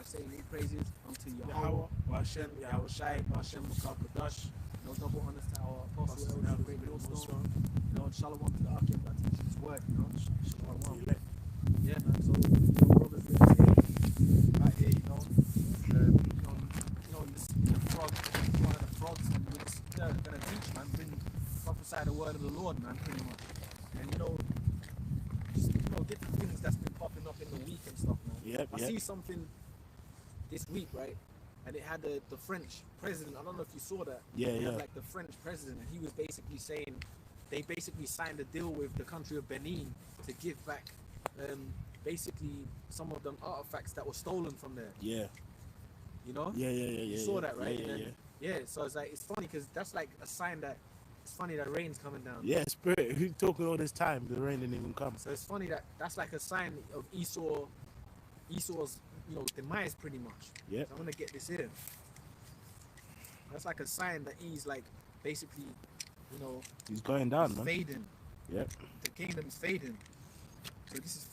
by saying all praises unto Yahweh, Hashem, Yahweh Shai, Hashem, Makakadash. No double honors to our apostle, El great millstone. You know, shalom to the Akim that teaches his word, you know. Shalom. Yeah, man. So, brothers, right here, you know, the frog, one of the frogs, and we're gonna teach, man. Bring prophesy the word of the Lord, man, pretty much. And just different things that's been popping up in the week and stuff, man. I see something this week, right? And it had the French president. I don't know if you saw that. It had, like, the French president, and he was basically saying they basically signed a deal with the country of Benin to give back basically some of them artifacts that were stolen from there. Yeah. You know? You saw that, right? Yeah. So it's like, it's funny because that's like a sign that it's funny that rain's coming down. Yeah, Spirit. We're talking all this time, the rain didn't even come. So it's funny that that's like a sign of Esau's, demise, pretty much. Yeah. So I'm gonna get this in. That's like a sign that he's like basically, he's going down, man. Fading. Yeah. The kingdom's fading. So this is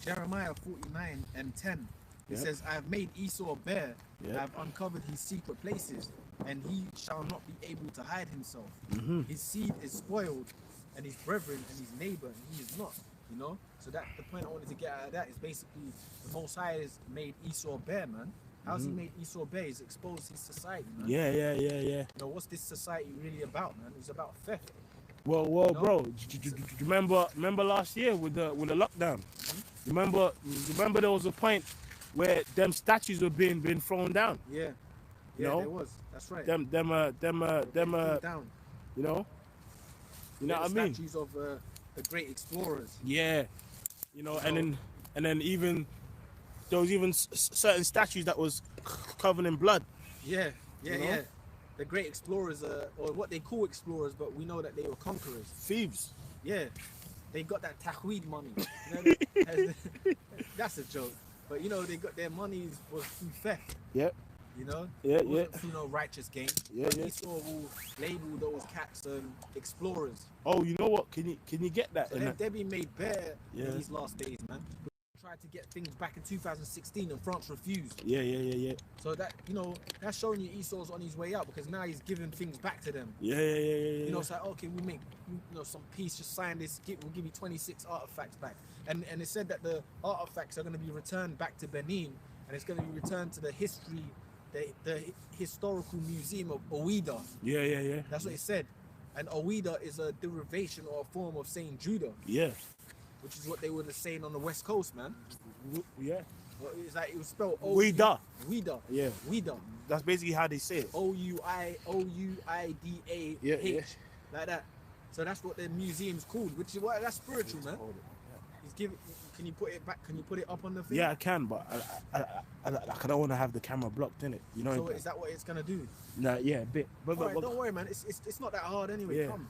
Jeremiah 49:10. It says, I have made Esau bare, I have uncovered his secret places, and he shall not be able to hide himself. His seed is spoiled, and his brethren and his neighbor, and he is not. So that the point I wanted to get out of that is basically the Most High has made Esau bare, man. How's he made Esau bare? He's exposed his society, man. Yeah. What's this society really about, man? It's about theft. Well, bro. Do you remember last year with the lockdown? Remember there was a point where them statues were being thrown down. Yeah, there was. That's right. Them down. You know what I mean? Statues of the great explorers. Yeah, and then even there was even certain statues that was covered in blood. Yeah. The great explorers, or what they call explorers, but we know that they were conquerors. Thieves. Yeah, they got that tahweed money. That's a joke. But they got their money was through theft. Yep. It wasn't through no righteous gain. Esau will label those cats explorers. Oh, you know what? Can you get that? So they're being made bare in these last days, man. We tried to get things back in 2016 and France refused. Yeah. So that that's showing you Esau's on his way out, because now he's giving things back to them. Yeah. It's like, okay, we make some peace, just sign this, we'll give you 26 artifacts back. And it said that the artifacts are going to be returned back to Benin, and it's going to be returned to the historical museum of Ouida. Yeah. That's what it said. And Ouida is a derivation or a form of Saint Judah. Yeah. Which is what they were saying on the West Coast, man. Yeah. It's like it was spelled Ouida. Ouida. Yeah. Ouida. That's basically how they say it. Ouida. Yeah. Like that. So that's what the museum's called, which is that's spiritual, man. Can you put it back? Can you put it up on the thing? Yeah, I can, but I don't want to have the camera blocked in it. So is that what it's gonna do? Nah, yeah, a bit. But don't worry, man. It's not that hard anyway. Yeah. Come,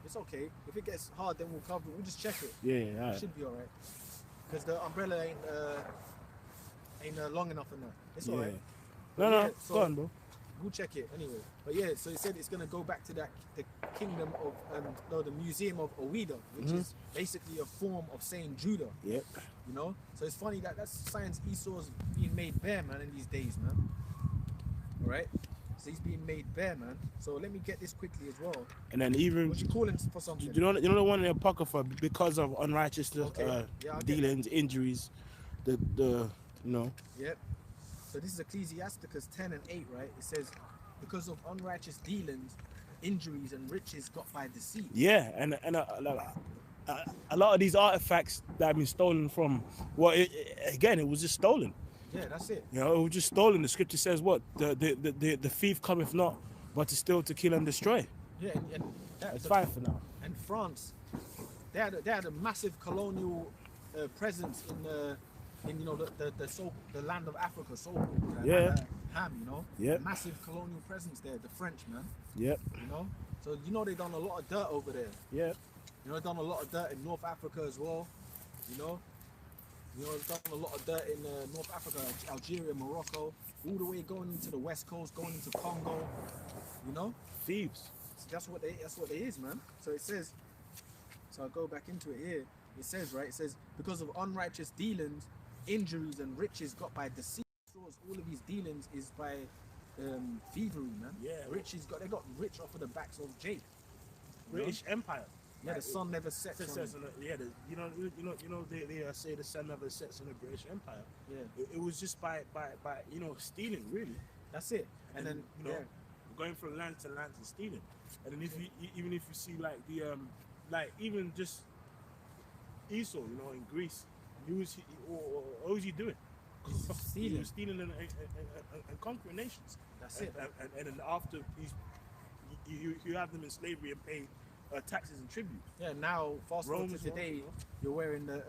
it's okay. If it gets hard, then we'll cover it. We'll just check it. Yeah, all right. It should be all right. Because the umbrella ain't long enough in there. It's all right. No, so go on, bro. We'll check it anyway. But yeah, so it said it's gonna go back to the kingdom of the museum of Ouida, which is basically a form of Saint Judah. Yep. So it's funny that's science. Esau's being made bare, man, in these days, man. All right. So he's being made bare, man. So let me get this quickly as well. And then even what you calling for something? You know the one in the Apocrypha, because of unrighteousness, dealings, injuries, Yep. So this is Ecclesiasticus 10:8, right? It says, because of unrighteous dealings, injuries and riches got by deceit. Yeah, and a lot of these artifacts that have been stolen from, it was just stolen. Yeah, that's it. It was just stolen. The scripture says what? The thief cometh not, but to steal, to kill, and destroy. Yeah, and that's fine for now. And France, they had a massive colonial presence in the land of Africa, Ham, massive colonial presence there, the French, man. Yep. So they done a lot of dirt over there. Yeah. They done a lot of dirt in North Africa as well. They've done a lot of dirt in North Africa, Algeria, Morocco, all the way going into the West Coast, going into Congo. Thieves. So that's what they is, man. So it says. So I'll go back into it here. It says, right? It says, because of unrighteous dealings, injuries and riches got by deceit. All of his dealings is by thievery, man. Yeah. They got rich off of the backs of Jake. British Empire. Yeah, the sun never sets on it. They say the sun never sets on the British Empire. Yeah. It was just by stealing, really. That's it. And then going from land to land and stealing. And then even if you see like the even just Esau, in Greece, what was he doing? Stealing. He was stealing and conquering nations. That's it. And then after you have them in slavery and pay taxes and tribute. Yeah, now fast forward to today, you're wearing the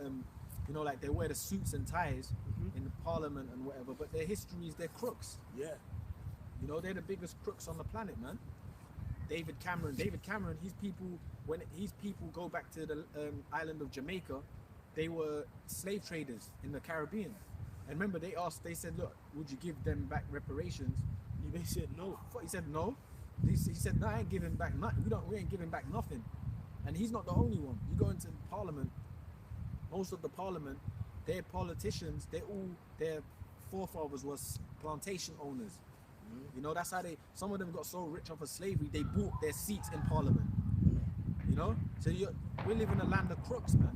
like they wear the suits and ties in the parliament and whatever, but their history is they're crooks. Yeah. They're the biggest crooks on the planet, man. David Cameron, when his people go back to the island of Jamaica, they were slave traders in the Caribbean. And remember, they said, look, would you give them back reparations? They said no. He said no. He said, no, I ain't giving back nothing. We ain't giving back nothing. And he's not the only one. You go into parliament, most of the parliament, their politicians, their forefathers was plantation owners. That's how some of them got so rich off of slavery, they bought their seats in parliament. So we live in a land of crooks, man.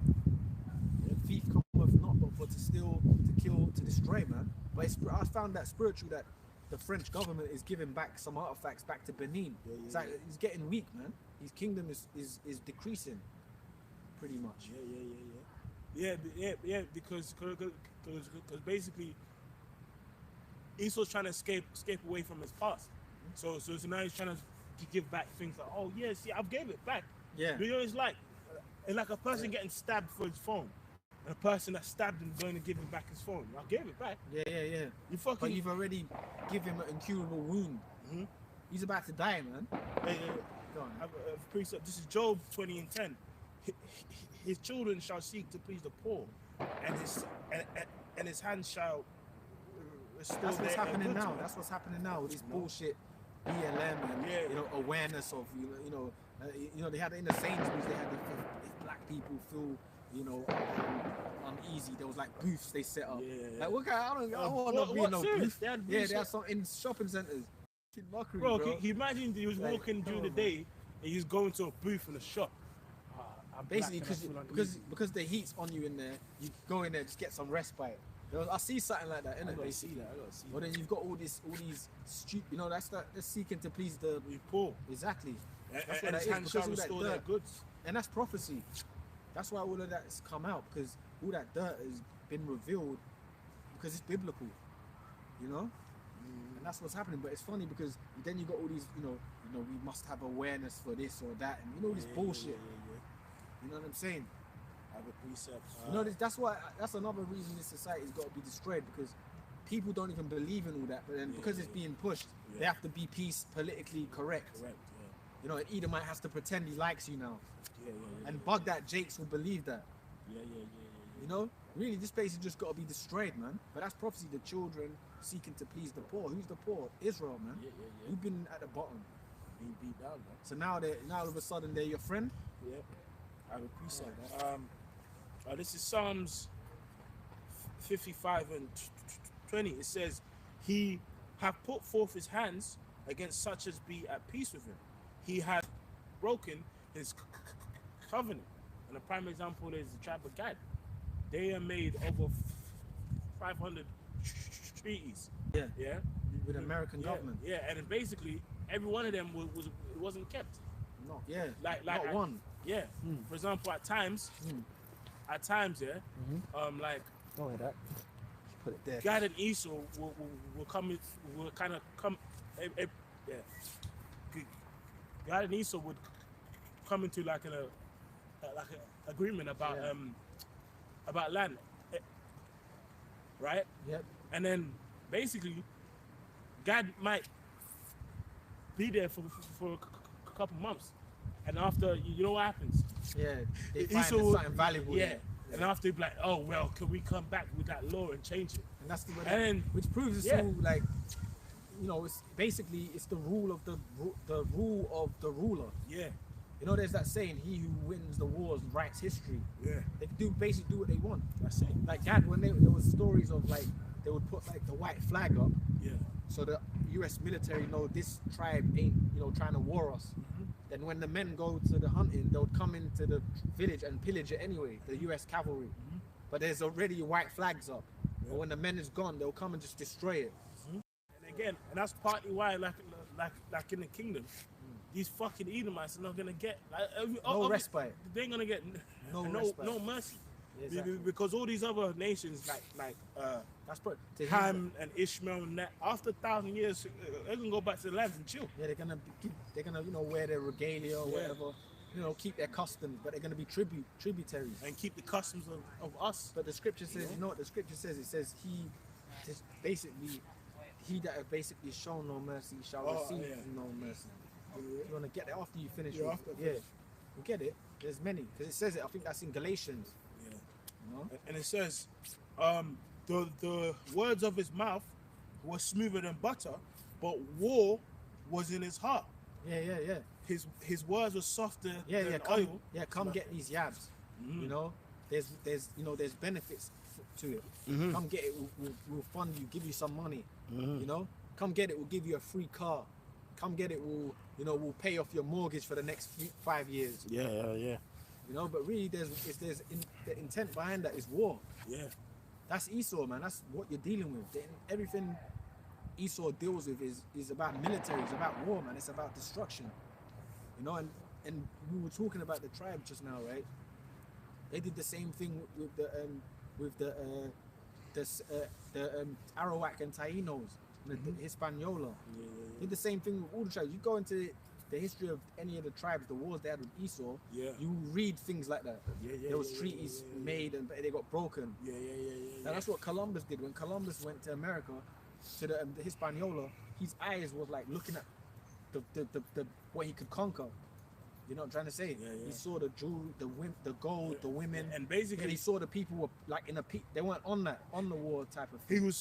The thief cometh not but for to steal, to kill, to destroy, man. But I found that spiritual that the French government is giving back some artifacts back to Benin. It's like he's getting weak, man. His kingdom is decreasing, pretty much. Yeah. Because basically Esau's trying to escape away from his past. So now he's trying to give back things like, oh yeah, see, I've gave it back. Yeah. It's like a person getting stabbed for his phone. And a person that stabbed him going to give him back his phone. I gave it back. Yeah. But you've already given him an incurable wound. He's about to die, man. Go on. Precept. This is Job 20:10. His children shall seek to please the poor, and his hands shall restore. That's what's happening now. Man. That's what's happening now with this bullshit BLM and awareness of they had in the Sainsbury's, they had if black people feel uneasy, there was like booths they set up. Like what kind? I don't want to be in no booth. They had some in shopping centers. Mockery, bro. Can you imagine he was walking during the day and he's going to a booth in a shop? Basically, because the heat's on you in there, you go in there just get some respite. I see something like that, innit? I gotta see that. But then you've got all these stupid, they're seeking to please the poor. Exactly. That's and what his hands shall restore their goods. And that's prophecy. That's why all of that's come out, because all that dirt has been revealed because it's biblical, And that's what's happening. But it's funny because then you got all these, we must have awareness for this or that, and this bullshit. You know what I'm saying? Have a precept. That's another reason this society's got to be destroyed, because people don't even believe in all that. But then because it's being pushed, they have to be politically correct. And Edomite has to pretend he likes you now. And bug that Jakes will believe that. Really, this place has just got to be destroyed, man. But that's prophecy. The children seeking to please the poor. Who's the poor? Israel, man. We've been at the bottom, being beat down, man. So now all of a sudden they're your friend. I would appreciate that. This is Psalms 55 and 20. It says, "He hath put forth his hands against such as be at peace with him. He hath broken his covenant." And a prime example is the tribe of Gad. They are made over 500 treaties. With American government. And then basically every one of them wasn't kept. No. Like not one. For example, at times, like go ahead, that. Put it there. Gad and Esau will kind of come. Gad and Esau would come into like an agreement about land, right? Yep. And then basically, Gad might be there for a couple months. And after, you know what happens? They find something valuable. And after, they'd be like, oh, well, can we come back with that law and change it? And that's which proves it's all like, it's basically, it's the rule of the rule of the ruler. You know, there's that saying, he who wins the wars writes history. Yeah. They basically do what they want. That's it. Like Dad, when there was stories of like, they would put like the white flag up. Yeah. So the US military know this tribe ain't, you know, trying to war us. Then when the men go to the hunting, they'll come into the village and pillage it anyway, the US cavalry. But there's already white flags up. But when the men is gone, they'll come and just destroy it. And again, and that's partly why, like in the kingdom, these fucking Edomites are not gonna get No respite. They ain't gonna get No no respite. mercy. Yeah, exactly. Because all these other nations like That's Ham and Ishmael and that, after 1,000 years, they're gonna go back to the lands and chill. Yeah, they're gonna you know, wear their regalia or whatever, you know, keep their customs, but they're gonna be tributaries And keep the customs of us. But the scripture says, you know what the scripture says? It says he that have basically shown no mercy shall receive no mercy. You want to get it after you finish? Yeah, You get it. There's many, because it says it. I think that's in Galatians. Yeah. You know? And it says, the words of his mouth were smoother than butter, but war was in his heart. Yeah. His words were softer than Come, oil. come get these yabs. You know, there's there's benefits to it. Come get it. We'll fund you, give you some money. You know, come get it. We'll give you a free car. Come get it. We'll pay off your mortgage for the next 5 years. Yeah. You know, but really, the intent behind that is war. Yeah. That's Esau, man. That's what you're dealing with. Everything Esau deals with is about military. It's about war, man. It's about destruction. You know, and we were talking about the tribe just now, right? They did the same thing with the Arawak and Tainos, the Hispaniola. Did the same thing with all the tribes. You go into the history of any of the tribes, the wars they had with Esau, you read things like that. There was treaties made and they got broken. And that's what Columbus did. When Columbus went to America, to the Hispaniola, his eyes was like looking at the what he could conquer. You know what I'm trying to say? He saw the jewelry, the gold, the women, and basically he saw the people were like in a peak. They weren't on the war type of thing.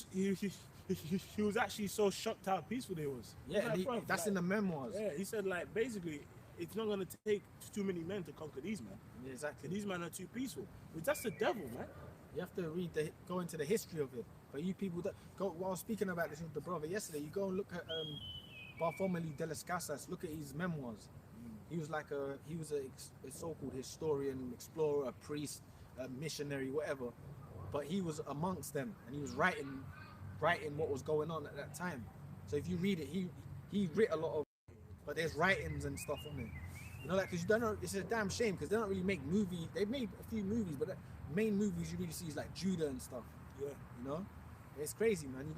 He was actually so shocked how peaceful they was. Yeah, that's in the memoirs. Yeah, he said like basically it's not gonna take too many men to conquer these men. Yeah, exactly. These men are too peaceful. But that's the devil, man. You have to go into the history of it. But you people that go, while I was speaking about this with the brother yesterday, you go and look at Bartholomew de las Casas. Look at his memoirs. He was like a so-called historian, explorer, a priest, a missionary, whatever. But he was amongst them, and he was writing what was going on at that time. So if you read it, he writ a lot of, but there's writings and stuff on it. You know, like, because you don't know, it's a damn shame because they don't really make movies. They've made a few movies, but the main movies you really see is like Judah and stuff. Yeah. You know, it's crazy, man.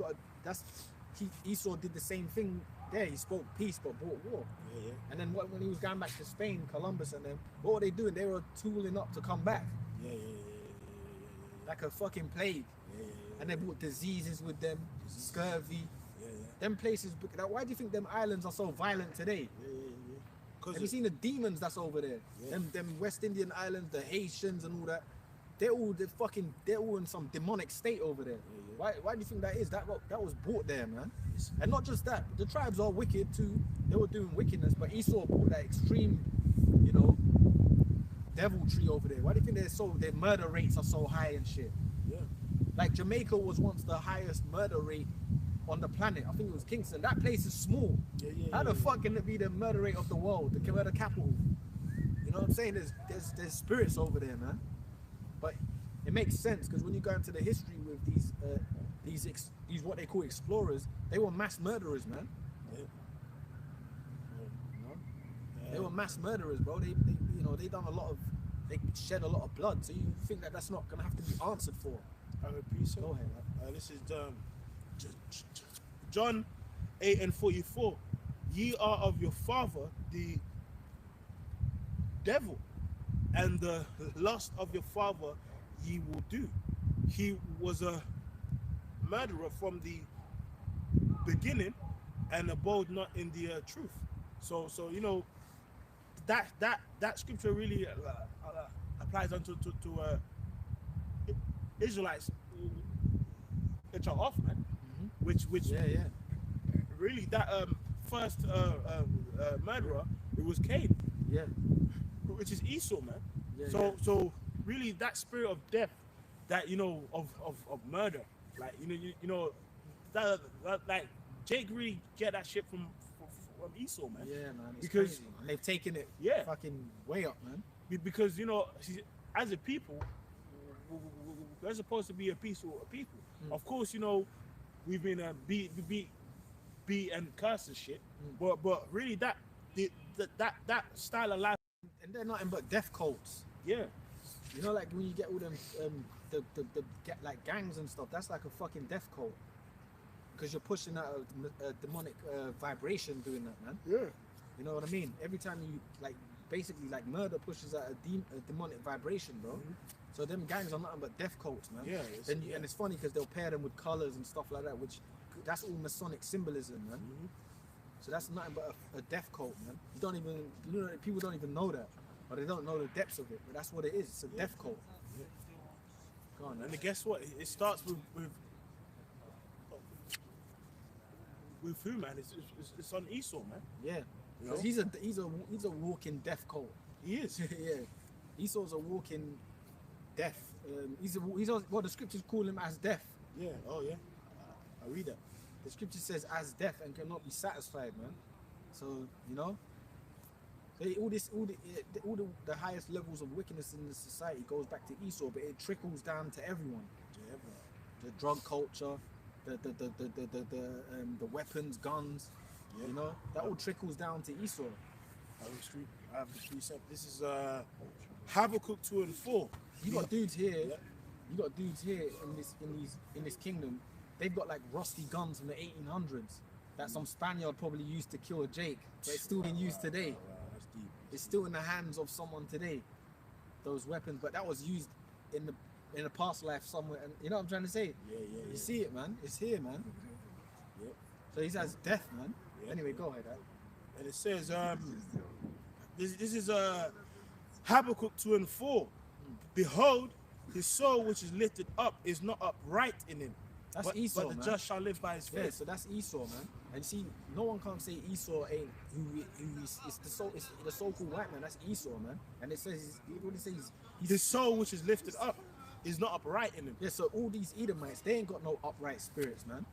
Esau did the same thing there. He spoke peace but brought war. Yeah. And then when he was going back to Spain, Columbus and them, what were they doing? They were tooling up to come back. Yeah. Like a fucking plague. Yeah. And they brought diseases with them, scurvy. Yeah. Them places. Why do you think them islands are so violent today? Yeah. Have you seen the demons that's over there? Yeah. Them West Indian islands, the Haitians and all that. They're all in some demonic state over there. Yeah. Why do you think that is? That was brought there, man. And not just that, the tribes are wicked too. They were doing wickedness, but Esau brought that extreme, you know, deviltry over there. Why do you think their murder rates are so high and shit? Yeah. Like Jamaica was once the highest murder rate on the planet. I think it was Kingston. That place is small. How the fuck can it be the murder rate of the world, the murder capital? You know what I'm saying? There's spirits over there, man. But it makes sense because when you go into the history with these what they call explorers, they were mass murderers, man. Yeah. You know? They were mass murderers, bro. They shed a lot of blood. So you think that that's not gonna have to be answered for? I repeat, so. Go ahead, man. This is John 8:44. Ye are of your father the devil, and the lust of your father ye will do. He was a murderer from the beginning and abode not in the truth. So you know that scripture really applies unto to Israelites which are off, man. Which really that first murderer, it was Cain. Yeah. which is Esau, man. Yeah, So really, that spirit of death, that of murder, like that like Jake really get that shit from Esau, man. Yeah, man. It's Because crazy, man. They've taken it fucking way up, man. because as a people, we're supposed to be a peaceful people. Of course, we've been beat and cursed and shit. But really, that style of life, And they're nothing but death cults. yeah. You know, like when you get all them the like gangs and stuff. That's like a fucking death cult. Because you're pushing out a demonic vibration doing that, man. Yeah. You know what I mean? Every time you basically murder pushes out a demonic vibration, bro. So them gangs are nothing but death cults, man. Yeah. And it's funny because they'll pair them with colors and stuff like that, which that's all Masonic symbolism, man. So that's nothing but a death cult, man. People don't even know that, or they don't know the depths of it. But that's what it is. It's a death cult. Go on, man. And guess what? It starts with who, man? It's on Esau, man. Yeah. You know? He's a walking death cult. He is. Yeah. Esau's a walking death. The scriptures call him as death. Yeah. Oh yeah. I read that. The scripture says as death and cannot be satisfied, man. So all the highest levels of wickedness in the society goes back to Esau, but it trickles down to everyone. The drug culture, the weapons, guns. Yeah. You know, that all trickles down to Esau. I have the precept. This is Habakkuk 2 and 4. You got dudes here. Yeah. You got dudes here in this kingdom. They've got like rusty guns from the 1800s that some Spaniard probably used to kill a Jake, but it's still being used today. Wow, that's deep. It's still in the hands of someone today. Those weapons, but that was used in a past life somewhere. And you know what I'm trying to say? Yeah. You see it, man. It's here, man. Yeah. So he says death, man. Yeah. Anyway, go ahead. And it says, this is Habakkuk 2 and 4. Behold, his soul which is lifted up is not upright in him. That's Esau, but the man. just shall live by his faith. Yeah, so that's Esau, man. And see, no one can't say Esau ain't who is. It's the so-called white man. That's Esau, man. And it says, what it says, His soul which is lifted up is not upright in him. yeah. So all these Edomites, they ain't got no upright spirits, man.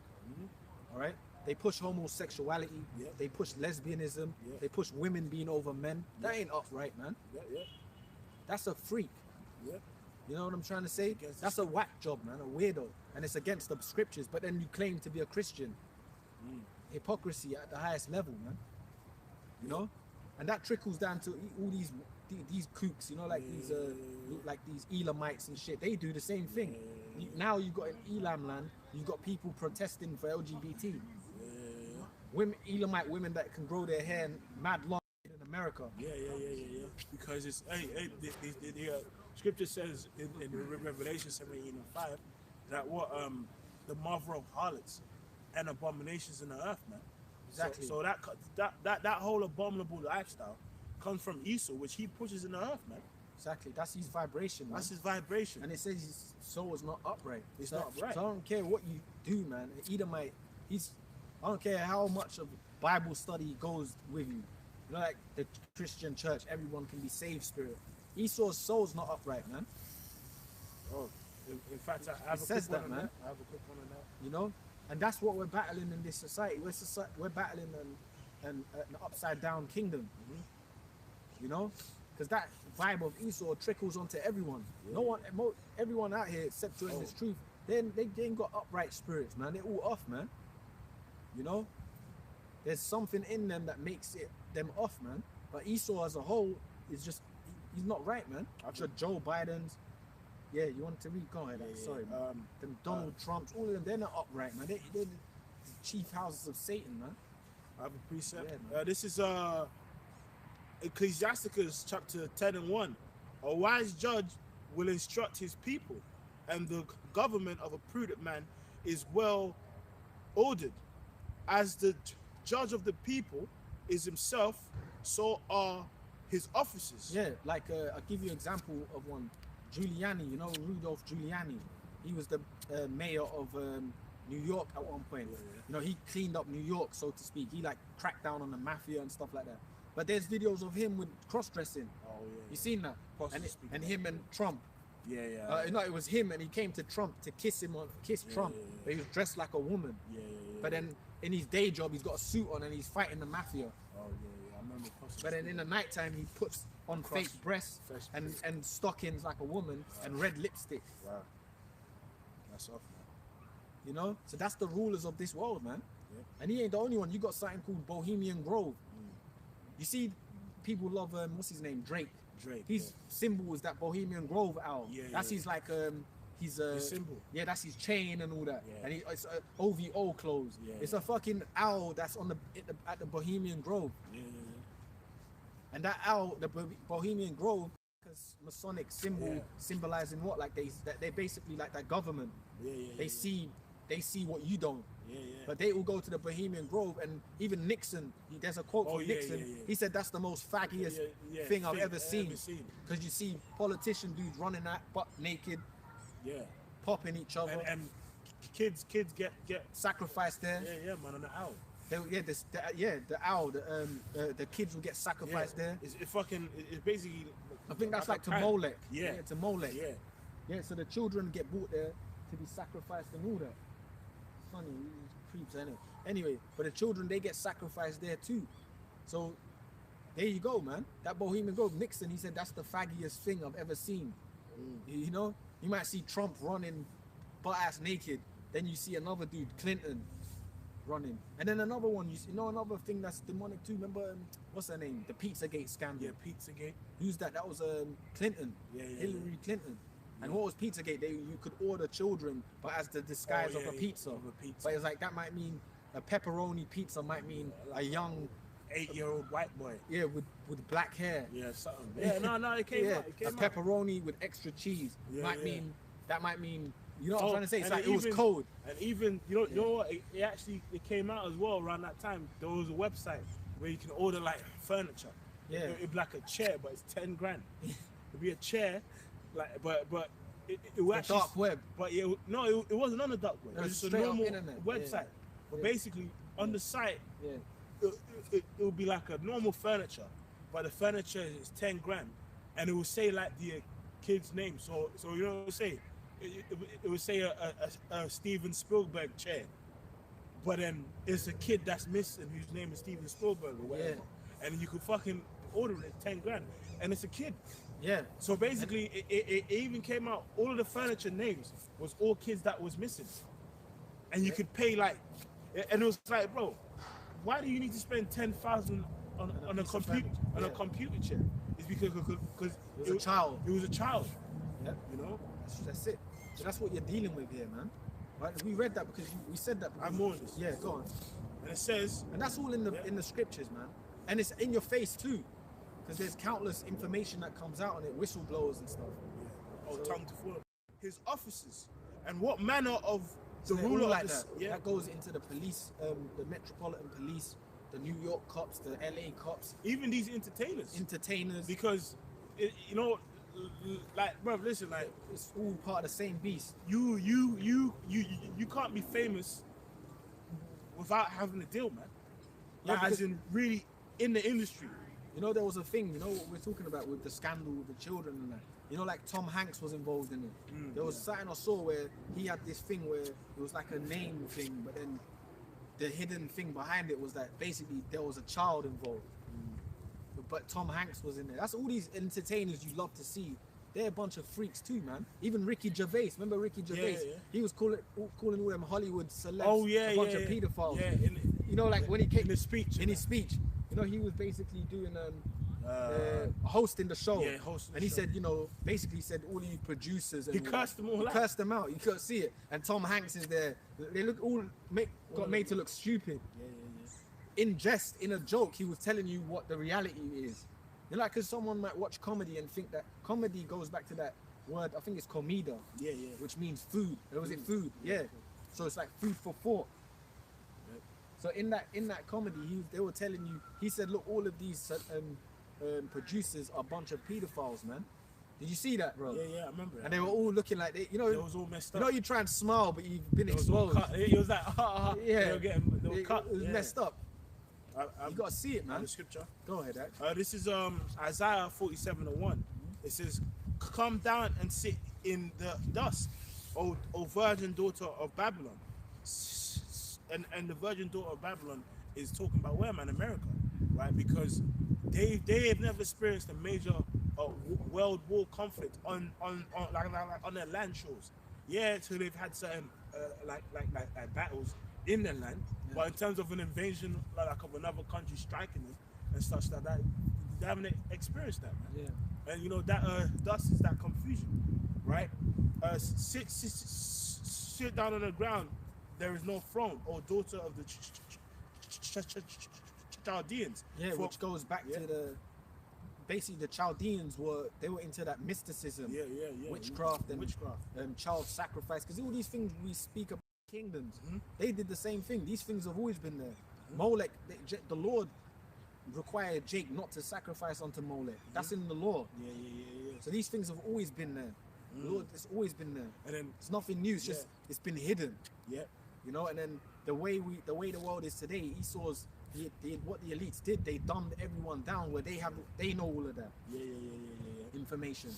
All right. They push homosexuality. Yeah. They push lesbianism. Yeah. They push women being over men. That ain't upright, man. Yeah. That's a freak. Yeah. You know what I'm trying to say? Against That's a whack job, man, a weirdo. And it's against the scriptures, but then you claim to be a Christian. Hypocrisy at the highest level, man. You know? And that trickles down to all these kooks, you know, like these Elamites and shit. They do the same thing. Now you got in Elam land, you got people protesting for LGBT. Women, Elamite women that can grow their hair mad long in America. Yeah. Because it's the scripture says in Revelation 17:5 that the mother of harlots and abominations in the earth, man. Exactly. So that whole abominable lifestyle comes from Esau, which he pushes in the earth, man. Exactly. That's his vibration, man. That's his vibration. And it says his soul is not upright. It's not upright. So I don't care what you do, man. An Edomite, I don't care how much of Bible study goes with you. You know, like the Christian church, everyone can be saved spirit. Esau's soul's not upright, man. Oh, in fact, I have It says that, man. I have a quick one on that. You know? And that's what we're battling in this society. We're battling an upside down kingdom. You know? Because that vibe of Esau trickles onto everyone. Yeah. Everyone out here, except during this truth, they ain't got upright spirits, man. They're all off, man. You know? There's something in them that makes them off, man. But Esau as a whole is just, he's not right, man. After Joe Biden's, yeah, you wanted to read? Go ahead. Sorry, man. Them Donald Trumps, all of them, they're not upright, man. They're the chief houses of Satan, man. I have a precept. Yeah, this is Ecclesiasticus chapter 10 and 1. A wise judge will instruct his people, and the government of a prudent man is well ordered. As the judge of the people is himself, so are his officers. Yeah, like I'll give you an example of one. Giuliani, you know, Rudolph Giuliani. He was the mayor of New York at one point. You know, he cleaned up New York, so to speak. He like cracked down on the mafia and stuff like that. But there's videos of him with cross-dressing. Oh yeah. You seen that? And him and Trump. Yeah, yeah. No, it was him, and he came to Trump to kiss Trump. Yeah. But he was dressed like a woman. Yeah. But then in his day job, he's got a suit on and he's fighting the mafia. Oh yeah. I remember. But then in the nighttime, he puts on fake breasts and stockings like a woman and red lipstick. Wow. That's off, man. You know, so that's the rulers of this world, man. Yeah. And he ain't the only one. You got something called Bohemian Grove. You see, people love what's his name, Drake. His symbol is that Bohemian Grove owl. That's his like his symbol. Yeah, that's his chain and all that. Yeah. And it's OVO clothes. It's a fucking owl that's on at the Bohemian Grove. And that owl, the Bohemian Grove, is Masonic symbol symbolizing what? Like they basically like that government. They see what you don't. But they all go to the Bohemian Grove, and even Nixon, there's a quote from Nixon. He said that's the most faggiest thing I've ever seen. Because you see politician dudes running out butt naked, popping each other, and kids get sacrificed there. Yeah, man, on the owl. The owl. The kids will get sacrificed there. It's basically. I think that's like to Molech. Yeah, to Molech. Yeah. So the children get brought there to be sacrificed and all that. Funny, creeps, innit? Anyway, but the children, they get sacrificed there too. So there you go, man. That Bohemian Grove, Nixon, he said that's the faggiest thing I've ever seen. You know, you might see Trump running butt ass naked, then you see another dude, Clinton, running, and then another one. You know another thing that's demonic too. Remember what's her name? The Pizzagate scandal. Yeah, Pizzagate. Who's that? That was Clinton. Hillary Clinton. And what was Pizzagate? You could order children, but as the disguise of a pizza. But it's like that might mean a pepperoni pizza might mean a young 8-year-old white boy. Yeah, with black hair. Yeah, something. Yeah, no, it came out. A pepperoni with extra cheese might mean you know what I'm trying to say? It's like it was code. And even you know what? It came out as well around that time. There was a website where you can order like furniture. Yeah. It'd be like a chair, but it's 10 grand. It'd be a chair, like but it was actually dark web. But it wasn't on the dark web. It was just a normal website. But basically on the site, it would be like a normal furniture, but the furniture is 10 grand, and it would say like the kid's name. So you know what I'm saying? It would say a Steven Spielberg chair, but then it's a kid that's missing whose name is Steven Spielberg or whatever, and you could fucking order it 10 grand, and it's a kid. Yeah. So basically, it even came out. All of the furniture names was all kids that was missing, and you could pay like, and it was like, bro, why do you need to spend 10,000 on a computer chair? It's because it was a child. It was a child. Yeah. You know. That's it. So that's what you're dealing with here, man. Right? We read that because we said that. I'm on this. Yeah, go on. And it says, and that's all in the scriptures, man. And it's in your face too, because there's countless information that comes out on it, whistleblowers and stuff. Yeah. Tongue to fall. His officers and what manner of the ruler like of this, that goes into the police, the Metropolitan Police, the New York cops, the LA cops, even these entertainers, because you know. Like, bro, listen, like it's all part of the same beast. You can't be famous without having a deal, man. Like, as in really in the industry. You know, there was a thing, you know what we're talking about with the scandal with the children and that. You know, like Tom Hanks was involved in it. There was something I saw where he had this thing where it was like a name thing, but then the hidden thing behind it was that basically there was a child involved. But Tom Hanks was in there. That's all these entertainers you love to see. They're a bunch of freaks too, man. Even Ricky Gervais. Remember Ricky Gervais? Yeah. He was calling all them Hollywood celebs a bunch of pedophiles. Yeah, you know, like when he came in his speech. You know, he was basically doing hosting the show. Yeah, hosting. And he said, you know, basically said all you producers. And he cursed them all out. Cursed them out. You couldn't see it. And Tom Hanks is there. They look got made to look stupid. Yeah. In jest, in a joke, he was telling you what the reality is. You know, like, because someone might watch comedy and think that comedy goes back to that word, I think it's comida, which means food. Or was it food? Yeah. So it's like food for thought. Yep. So in that comedy, they were telling you, he said, look, all of these producers are a bunch of pedophiles, man. Did you see that, bro? Yeah, I remember. And they were all looking like they was all messed up. You know, you try and smile, but you've been exposed. It was like, yeah, they were cut. It was messed up. You got to see it, man. The scripture. Go ahead, Ax. This is Isaiah 47:1. It says, "Come down and sit in the dust, O virgin daughter of Babylon." And the virgin daughter of Babylon is talking about where, man? America, right? Because they have never experienced a major world war conflict on their land shores. Yeah, so they've had certain like battles in their land, but in terms of an invasion like of another country striking them and such like that, they haven't experienced that, man. Yeah. And you know that dust is that confusion, right? Sit down on the ground. There is no throne, or daughter of the Chaldeans. Yeah, which goes back to the basically the Chaldeans were into that mysticism, witchcraft and child sacrifice, because all these things we speak about kingdoms, they did the same thing. These things have always been there. Molech, the Lord required Jake not to sacrifice unto Molech. That's in the law. So these things have always been there. Lord, it's always been there, and then it's nothing new. It's just it's been hidden. You know, and then the way the world is today, Esau's what the elites did, they dumbed everyone down where they know all of that information.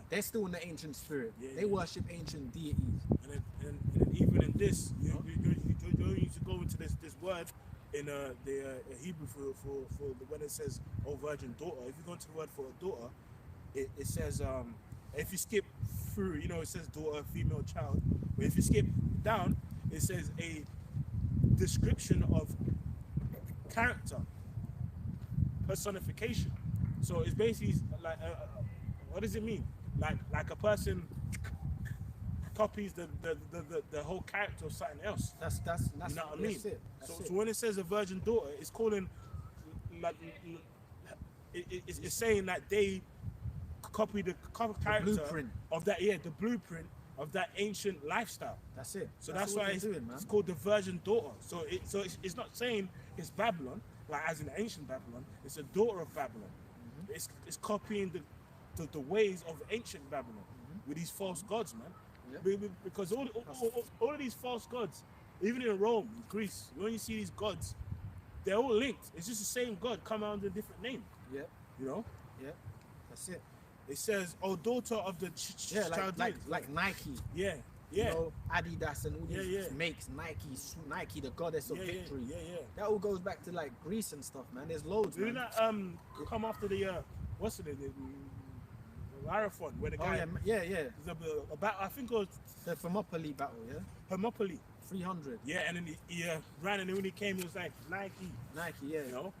They're still in the ancient spirit. They worship ancient deities. And then even in this, you need to go into this word in the Hebrew for when it says "O virgin daughter." If you go into the word for a daughter, it says if you skip through, you know, it says daughter, female, child. But if you skip down, it says a description of character, personification. So it's basically like, what does it mean? Like a person copies the whole character of something else. That's you know what I mean? So when it says a virgin daughter, it's calling like it's saying that they copy the character blueprint of that, the blueprint of that ancient lifestyle. That's it. So that's why it's called the virgin daughter. So it's not saying it's Babylon, like as in ancient Babylon. It's a daughter of Babylon. It's copying the ways of ancient Babylon with these false gods, man. Because all of these false gods, even in Rome, Greece, when you see these gods, they're all linked. It's just the same god come out under a different name. You know? That's it. It says, "Oh, daughter of the like Nike." You know, Adidas and all these makes. Nike, the goddess of victory. That all goes back to like Greece and stuff, man. There's loads. Didn't that come after the what's it? The marathon where the guy. I think it was the Thermopylae battle. Thermopylae. 300. And then he ran, and then when he came, he was like Nike. You know.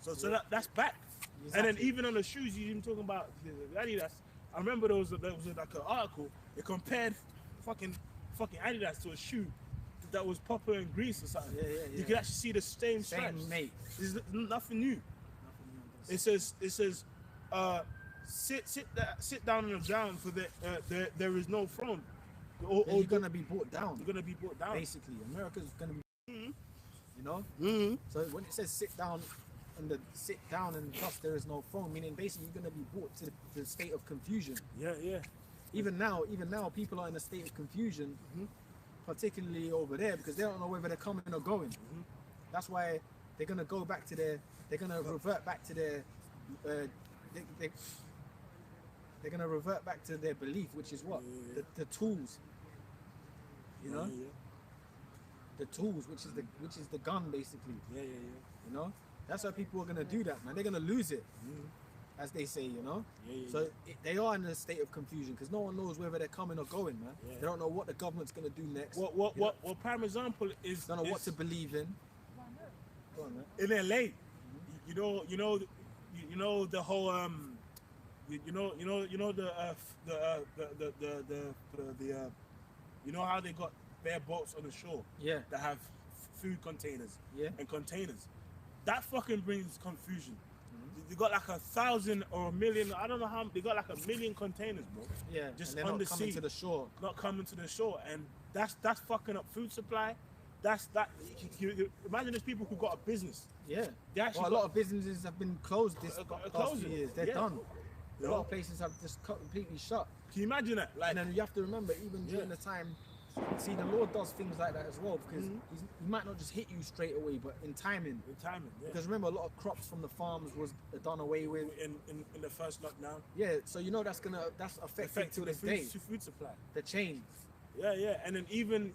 So that's back. Exactly. And then even on the shoes, you even talking about Adidas. I remember there was like an article. It compared fucking Adidas to a shoe that was popular in Greece or something. You could actually see the same stripes. Mate. There's nothing new. It says sit down on the ground for there is no throne. You're gonna be brought down. You're gonna be brought down. Basically, America's gonna be. You know. So when it says sit down and thus there is no throne, meaning basically you're going to be brought to the state of confusion. Even now people are in a state of confusion, particularly over there, because they don't know whether they're coming or going. That's why they're going to go back to they're going to revert back to their they're going to revert back to their belief, which is what? The tools. You know? The tools, which is the gun, basically. You know? That's why people are going to do that, man. They're going to lose it, as they say, you know? So they are in a state of confusion, because no one knows whether they're coming or going, man. They don't know what the government's going to do next. What prime example is... Don't know what to believe in. Go on, man. In LA, you know the whole you know how they got bare boats on the shore that have food containers and containers. That fucking brings confusion. They got like 1,000 or 1 million. I don't know how. They got like 1 million containers, bro. Just on the sea, not coming to the shore, and that's fucking up food supply. You imagine there's people who got a business. A lot of businesses have been closed this past few years. They're done. A lot of places have just completely shut. Can you imagine that? And then you have to remember, even during the time See, the Lord does things like that as well, because he might not just hit you straight away, but in timing. In timing, yeah. Because remember, a lot of crops from the farms was done away with in the first lockdown. Yeah, so you know that's affecting to this day. Food supply. The chains. Yeah, and then even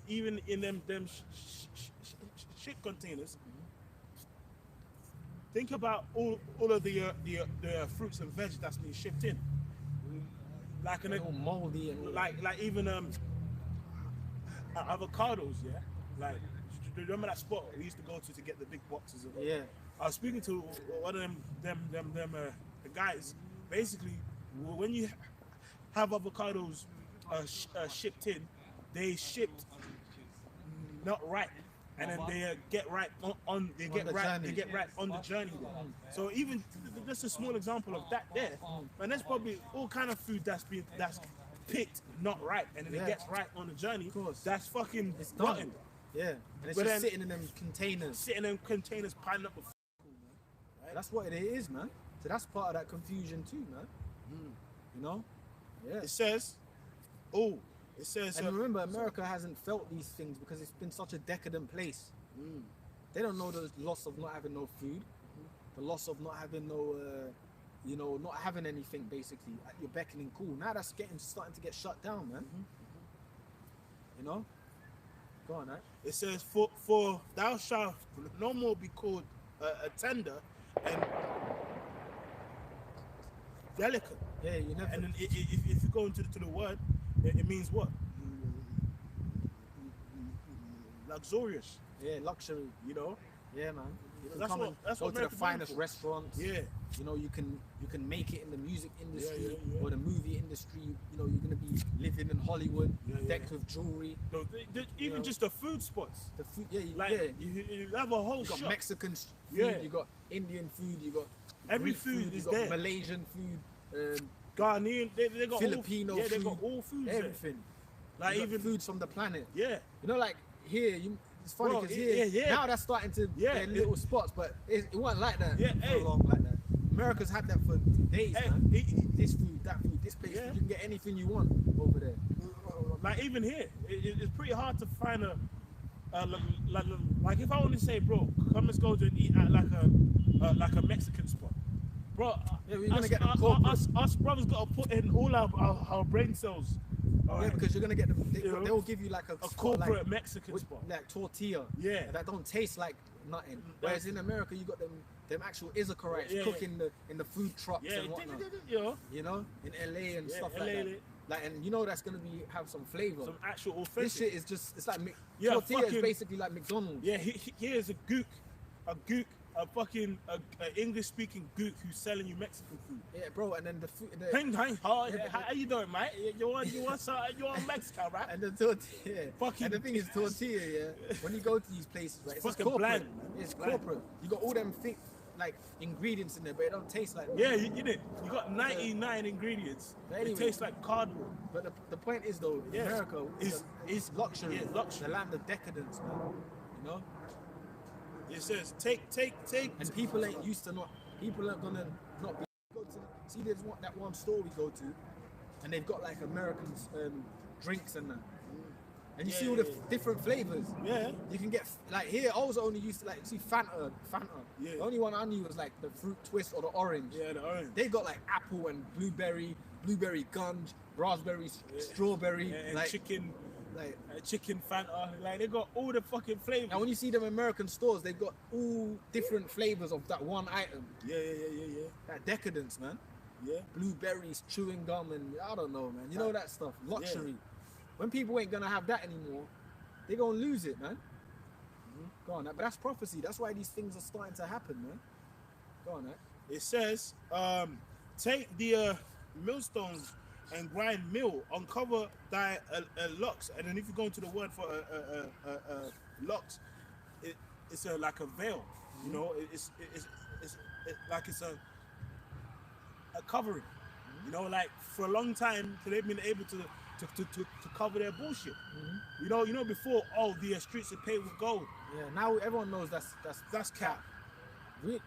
in them ship containers. Think about all of the fruits and veg that's been shipped in. Like all moldy and like even avocados, yeah. Like, do you remember that spot we used to go to get the big boxes of it? Yeah. I was speaking to one of them guys. Basically, when you have avocados shipped in, they shipped not ripe, and then they get ripe on the journey. So even just a small example of that there, and there's probably all kind of food that's picked not ripe, and then it gets ripe on the journey. Of course. That's fucking it's rotten. done. Yeah, and it's But just then- sitting in them containers. Sitting in containers piling up with That's what it is, man. So that's part of that confusion too, man. You know? Yeah. It says, And remember, America hasn't felt these things because it's been such a decadent place. They don't know the loss of not having no food, the loss of not having no, not having anything basically at your beckoning call. Now that's starting to get shut down, man. You know? Go on, right? it says, for thou shalt no more be called a tender and delicate. Yeah, you never. And then if you go into the word, it means what? Luxurious, Yeah, luxury. you know? Yeah, man. You can That's come what- and that's go what to the America's finest known for. restaurants. Yeah. You know, you can make it in the music industry yeah. or the movie industry. You know, you're gonna be living in Hollywood, Yeah, yeah. decked with jewelry. No, even know. just the food spots. The food, yeah, Like you have a whole you got shop. Mexican food, Yeah. you got Indian food, you got Every Greek food is you got there. Malaysian food, Ghanaian, they got Filipino all, yeah, food, they got all foods everything. there. Like You got even foods from the planet. yeah. You know, like here, it's funny Bro, because yeah, here yeah. now that's starting to Yeah, get little spots, but it wasn't like that Yeah, for hey. long like that. America's had that for days, Hey, man. This food, that food, this place, Yeah. you can get anything you want over there. Like even here, it's pretty hard to find like if I want to say, bro, come let's go to and eat at like a Mexican spot, bro. Yeah, we're gonna get them corporate. us brothers gotta put in all our brain cells. Yeah, alright? because you're gonna get them. You know, They will give you like a a spot, corporate like, Mexican with, spot. like tortilla. Yeah. that don't taste like nothing. Whereas in America, you got them actual Izakarites Yeah, cooking in the food trucks Yeah, and whatnot. you know, You know, in LA and Yeah, stuff LA, like that. Like, and you know that's gonna have some flavor. some actual This authentic. shit is just, it's like Yeah, tortilla is fucking- basically like McDonald's. Yeah, here's a fucking English speaking gook who's selling you Mexican food. Yeah, bro, and then the food, Hang, how Yeah, you doing, mate? You want Mexico, right? and the tortilla. Fucking- And the thing is, tortilla. Yeah, when you go to these places, right, it's fucking corporate. bland, man. It's Bland. corporate. You got all them like ingredients in there, but it don't taste like. Yeah, you did. You got 99 ingredients. But It anyway. tastes like cardboard. But the point is though, Yeah. America is luxury. Yeah, luxury. The land of decadence, man. You know, It says take. and people ain't used to people are gonna not be. See, there's that one store we go to, and they've got like American drinks and that. And you Yeah, see all yeah, the yeah. different flavors. Yeah. You can get like here. I was only used to like see Fanta. Yeah. The only one I knew was like the fruit twist or the orange. Yeah, the orange. They got like apple and blueberry gunge, raspberry, strawberry, Yeah, and like chicken Fanta. Like they got all the fucking flavors. Now when you see them American stores, they've got all different flavors of that one item. Yeah. That decadence, man. Yeah. Blueberries, chewing gum, and I don't know, man. You know that stuff, luxury. When people ain't gonna have that anymore, they gonna lose it, man. Go on, but that's prophecy. That's why these things are starting to happen, man. Go on, It says, take the millstones and grind mill, uncover thy locks. And then if you go into the word for locks, it's like a veil. You know, it's like it's a covering. You know, like for a long time, they've been able to cover their bullshit. You know before, the streets are paved with gold. Yeah, now everyone knows that's That's cap.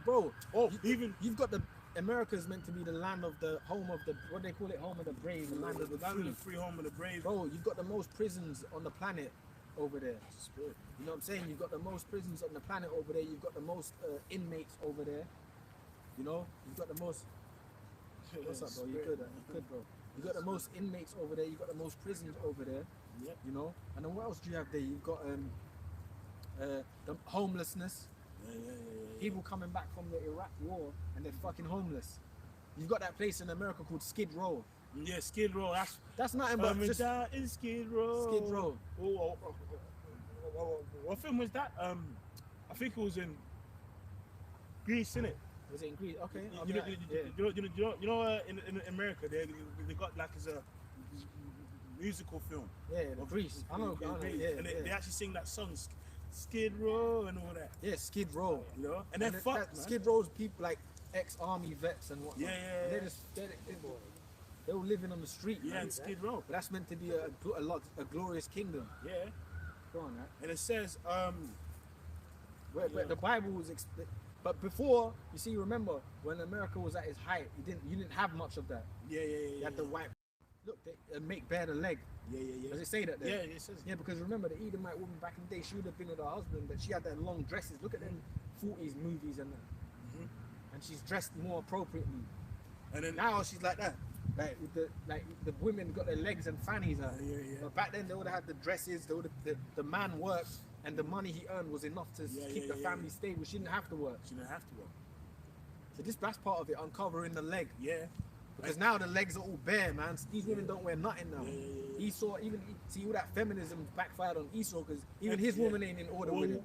Bro, Oh, you've got the America is meant to be the land of the home of the what they call it, home of the brave, the land of the free. Home of the brave. Bro, you've got the most prisons on the planet over there. You know what I'm saying? You've got the most prisons on the planet over there. You've got the most inmates over there. You know, you've got the most. What's up, bro? You good? You good, bro? You got the most inmates over there. You got the most prisons over there. Yep. You know, and then what else do you have there? You've got the homelessness. People coming back from the Iraq war and they're fucking homeless. You've got that place in America called Skid Row. Yeah, Skid Row. That's nothing but just in Skid Row. Skid Row. What film was that? I think it was in Greece, innit? Was it in Greece? Okay. You know, in America they got like as a musical film. Yeah, Greece. I know. Yeah, and they actually sing that song, Skid Row and all that. Yeah, Skid Row. You know, and they're fucked, man. Skid Row's people like ex-army vets and whatnot. Yeah. And they were living on the street. Yeah, in Skid Row. But that's meant to be a glorious kingdom. Yeah. Go on, right? And it says, where the Bible was. But before, you see, remember when America was at its height, you didn't have much of that. Yeah. You had the white. Look, they make bare the leg. Yeah. Does it say that there? Yeah, it says. Yeah, because remember the Edomite woman back in the day, she would have been with her husband, but she had them long dresses. Look at them 40s movies and that. And she's dressed more appropriately. And then now she's like that. Like the women got their legs and fannies out. Yeah. But back then they would have had the dresses. They would have, the man worked, and the money he earned was enough to keep the family stable. She didn't have to work. So that's part of it, uncovering the leg. Yeah. Because now the legs are all bare, man. These women don't wear nothing now. Yeah. Esau, see all that feminism backfired on Esau because even his woman ain't in order with it.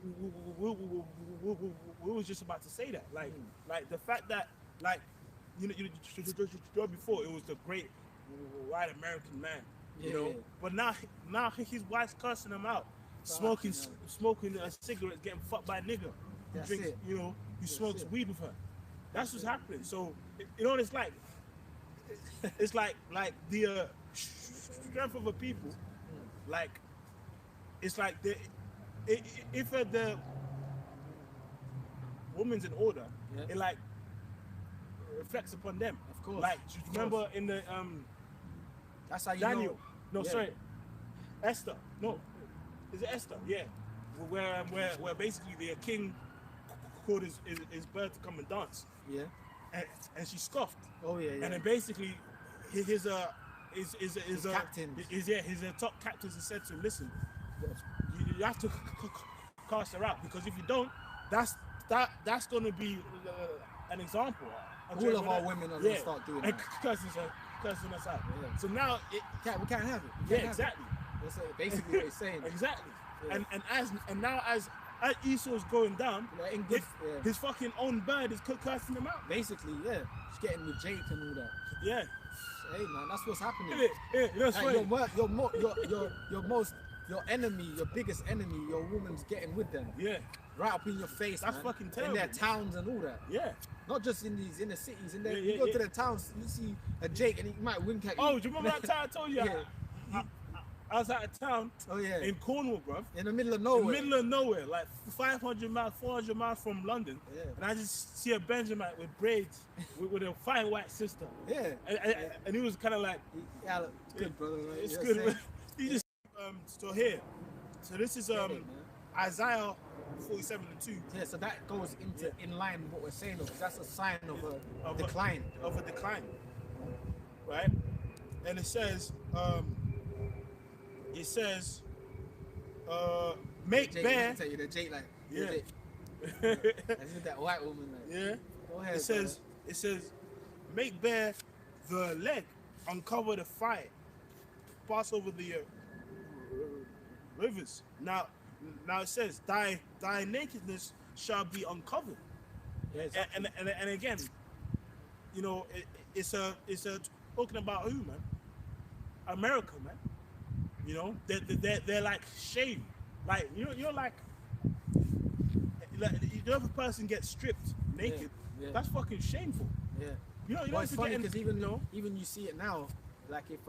We was just about to say that, like the fact that, like, you know, before it was the great white American man, you know, but now his wife's cussing him out, smoking a cigarette, getting fucked by a nigga, who drinks, you know, who smokes weed with her. That's what's happening. So you know what it's like. It's like the strength of a people, like it's like if the woman's in order, it like reflects upon them. Of course. Like remember in the that's how you Daniel. know. No, sorry, Esther. No, is it Esther? Yeah, where basically the king called his bird to come and dance. Yeah. And she scoffed. Oh yeah. And then basically, his captains. His top captains have said to him, listen, you have to cast her out, because if you don't, that's going to be an example. All of our women are going to start doing that. Cursing us out. Yeah. So now we can't have it. Exactly. That's basically what he's saying. Exactly. Yeah. And now as Esau's going down, his fucking own bird is cursing him out. Basically, yeah. She's getting with Jake and all that. Yeah. Hey man, that's what's happening. Your enemy, your biggest enemy, your woman's getting with them. Yeah. Right up in your face. That's man. fucking terrible. In their towns and all that. Yeah. Not just in these inner cities. In there, you go to the towns, you see a Jake and he might wink at you. Oh, do you remember that time I told you? I was out of town. Oh yeah. In Cornwall, bruv. In the middle of nowhere. In the middle of nowhere, like 500 miles, 400 miles from London. Yeah. And I just see a Benjamin with braids, with a fine white sister. Yeah. And he was kind of like, yeah, it's good, brother. Right? It's good. Man. He just so here. So this is Isaiah 47:2. Yeah, so that goes in line with what we're saying, because that's a sign of a decline. Of a decline. Right? And it says, make Jake, bare. Tell you the Jake like, yeah. That's with that white woman like. Yeah. Go ahead, it says, make bare the leg, uncover the thigh, pass over the rivers. Now it says, thy nakedness shall be uncovered. Yeah, exactly. And again, you know, it's a talking about who, man? America, man. You know, they're like shame. Like you know, like if a person gets stripped naked, that's fucking shameful. Yeah. You know, it's funny because even you see it now. Like if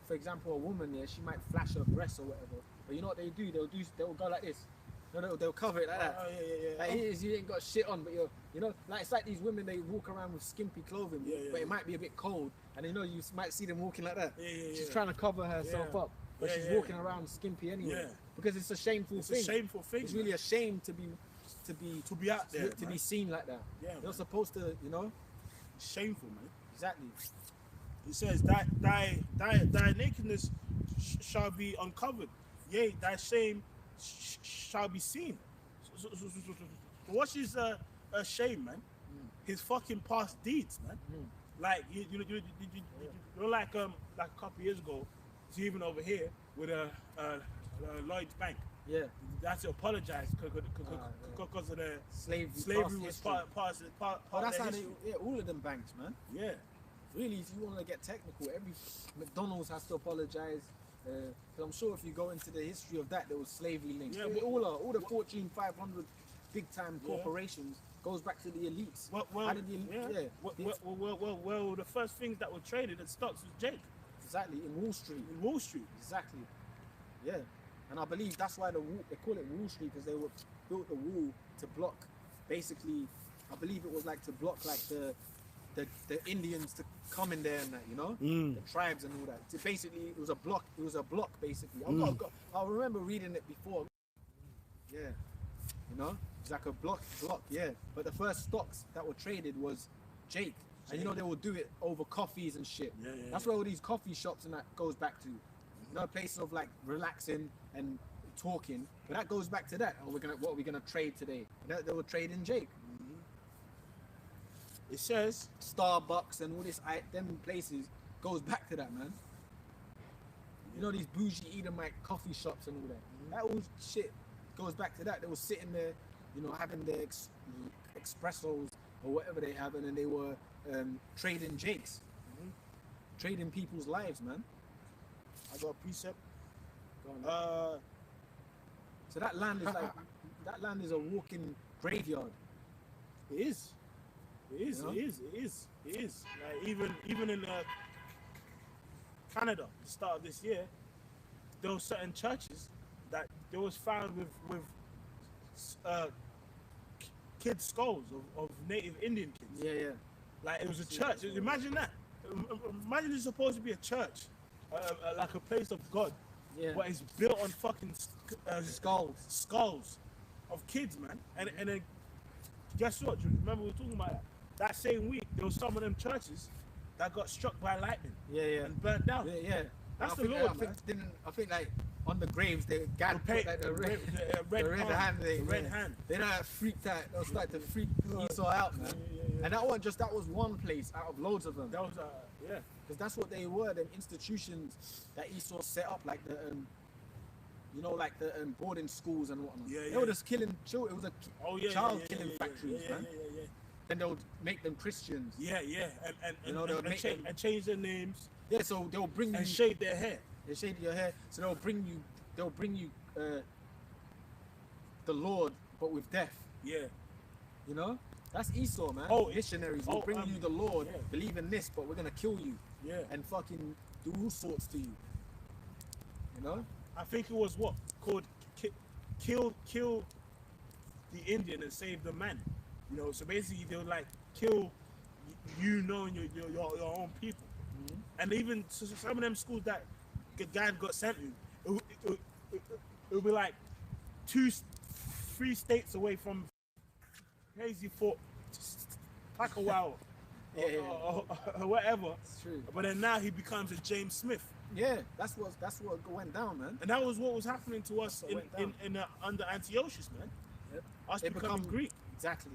for example, a woman, she might flash her breasts or whatever. But you know what they do? They'll go like this. No, they'll cover it like that. Oh, yeah. Like it is, you ain't got shit on, but You know, like it's like these women, they walk around with skimpy clothing, but it might be a bit cold, and you know you might see them walking like that. She's trying to cover herself up, but she's walking around skimpy anyway. Because it's a shameful thing. It's a shameful thing. It's really a shame to be out there, to be seen like that. You're supposed to, you know. Shameful, man. Exactly. It says thy nakedness shall be uncovered. Yea, thy shame shall be seen. So what is a shame, man? His fucking past deeds, man. Like you're like a couple years ago, it's even over here with Lloyd's Bank. Yeah. That's to apologize because of the slavery was part oh, that's how they, all of them banks, man. Yeah. Really, if you want to get technical, every McDonald's has to apologize. Cause I'm sure if you go into the history of that, there was slavery links. Yeah, all the Fortune 500 big time corporations goes back to the elites. Well, the first things that were traded at stocks was Jake. Exactly, in Wall Street. In Wall Street. Exactly. Yeah. And I believe that's why they call it Wall Street, because they built the wall to block, basically, I believe it was like to block like the Indians to come in there and that, you know, the tribes and all that. So basically, it was a block basically. I remember reading it before. Yeah, you know, it's like a block. Yeah, but the first stocks that were traded was Jake, and you know they will do it over coffees and shit. That's where all these coffee shops and that goes back to. You know, places of like relaxing and talking, but that goes back to that. Oh, what are we gonna trade today? They were trading Jake. It says Starbucks and all this, them places goes back to that, man. You know, these bougie Edomite coffee shops and all that. That all shit goes back to that. They were sitting there, you know, having their espressos or whatever they have, and then they were trading Jakes, trading people's lives, man. I got a precept. So that land is like that land is a walking graveyard. It is. It is. You know? It is. Like even in Canada, the start of this year, there were certain churches that they was found with kids' skulls of native Indian kids. Yeah. Like it was a church. Imagine that. Imagine it's supposed to be a church. Like a place of God, but it's built on fucking skulls of kids, man. And then guess what? Remember we were talking about that. That same week, there was some of them churches that got struck by lightning, and burnt down. That's the Lord, man. I think like on the graves they put like the red hand. They don't freaked out. They'll start to freak Esau out, man. And that was one place out of loads of them. That was because that's what they were. Them institutions that Esau set up, like the you know, like the boarding schools and whatnot. They were just killing children. It was a child killing factories, man. Then they'll make them Christians. And you know, they'll change their names. Yeah, so they'll bring and you shave their hair. They shave your hair, so they'll bring you the Lord, but with death. Yeah. You know, that's Esau, man. Missionaries will bring you the Lord, believe in this, but we're gonna kill you. And fucking do all sorts to you. You know. I think it was what called kill the Indian and save the man. You know, so basically they'll like kill you knowing your own people. And even some of them schools that God got sent to, it'll be like 2-3 states away from crazy for like a while or whatever. It's true. But then now he becomes a James Smith. Yeah, that's what went down, man. And that was what was happening to us in under Antiochus, man. Us becoming Greek. Exactly.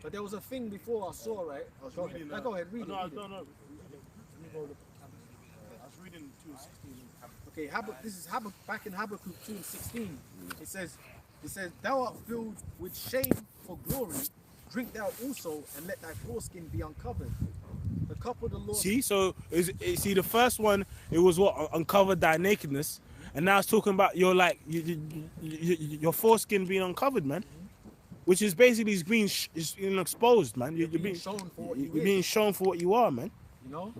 But there was a thing before I saw, right? Go ahead, read it. No. I was reading 2:16. Okay, this is back in Habakkuk 2:16. It says, "Thou art filled with shame for glory. Drink thou also, and let thy foreskin be uncovered." The cup of the Lord. See, so see the first one, it was what uncovered thy nakedness, and now it's talking about your your foreskin being uncovered, man. Which is basically being exposed, man. You're being shown for what you're being shown for what you are, man. You know,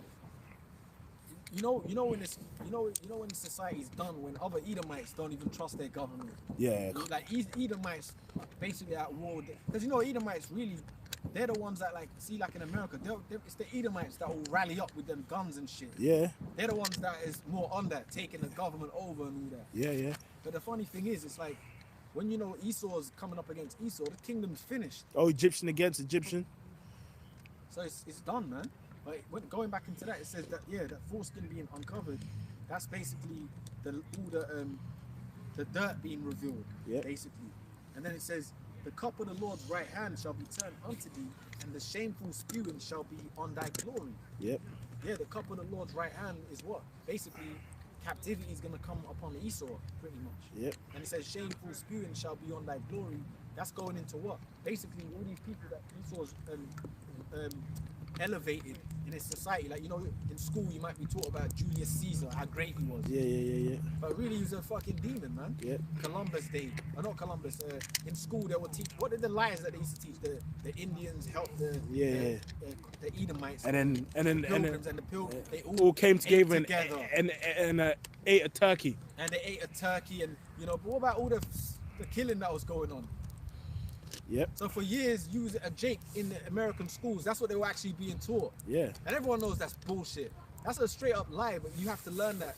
you know when this, you know when society's done, when other Edomites don't even trust their government. Yeah. Like Edomites basically at war, because you know Edomites really, they're the ones that like see like in America, it's the Edomites that will rally up with them guns and shit. Yeah. They're the ones that is more on that, taking the government over and all that. Yeah, yeah. But the funny thing is, it's like when you know Esau's coming up against Esau, the kingdom's finished. Oh, Egyptian against Egyptian. So it's done, man. But going back into that, it says that that foreskin being uncovered, that's basically the dirt being revealed, basically. And then it says, the cup of the Lord's right hand shall be turned unto thee, and the shameful spewing shall be on thy glory. Yep. Yeah, the cup of the Lord's right hand is what? Basically, captivity is going to come upon Esau, pretty much. Yep. And it says, shameful spewing shall be on thy glory. That's going into what? Basically, all these people that Esau's elevated in his society. Like, you know, in school you might be taught about Julius Caesar, how great he was. Yeah. But really, he was a fucking demon, man. Yeah. Columbus Day, or not Columbus. In school they would teach. What are the lies that they used to teach? The Indians helped the Edomites. And then the Pilgrims, they all came together and and ate a turkey. And they ate a turkey, and you know. But what about all the killing that was going on? Yep. So for years, you was a Jake in the American schools. That's what they were actually being taught. Yeah. And everyone knows that's bullshit. That's a straight up lie, but you have to learn that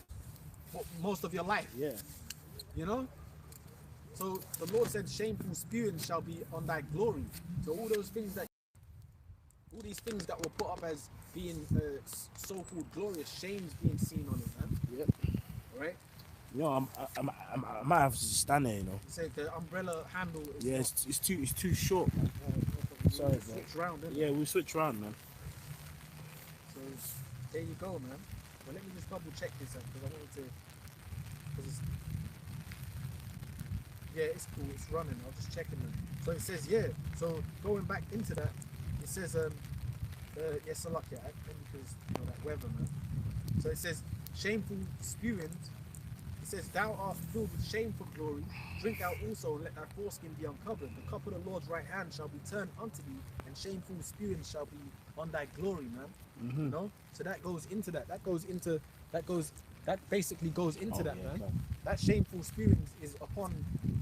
for most of your life. Yeah. You know? So the Lord said, shameful spewing shall be on thy glory. So all these things that were put up as being so-called glorious, shames being seen on it, man. Yep. All right? You know, I might have to stand there, you know. You said the umbrella handle is... Yeah, it's too short, man. Sorry, bro. Switch round, yeah, we'll switch around, man. So there you go, man. Well, let me just double check this out because I wanted to. It's cool. It's running. I was just checking them. So it says So going back into that, it says yes, I like it because you know that weather, man. So it says shameful spewing. It says, thou art filled with shame for glory. Drink out also, and let thy foreskin be uncovered. The cup of the Lord's right hand shall be turned unto thee, and shameful spewing shall be on thy glory, man. Mm-hmm. You know? So that goes into that. That basically goes into that, man. Okay. That shameful spewing is upon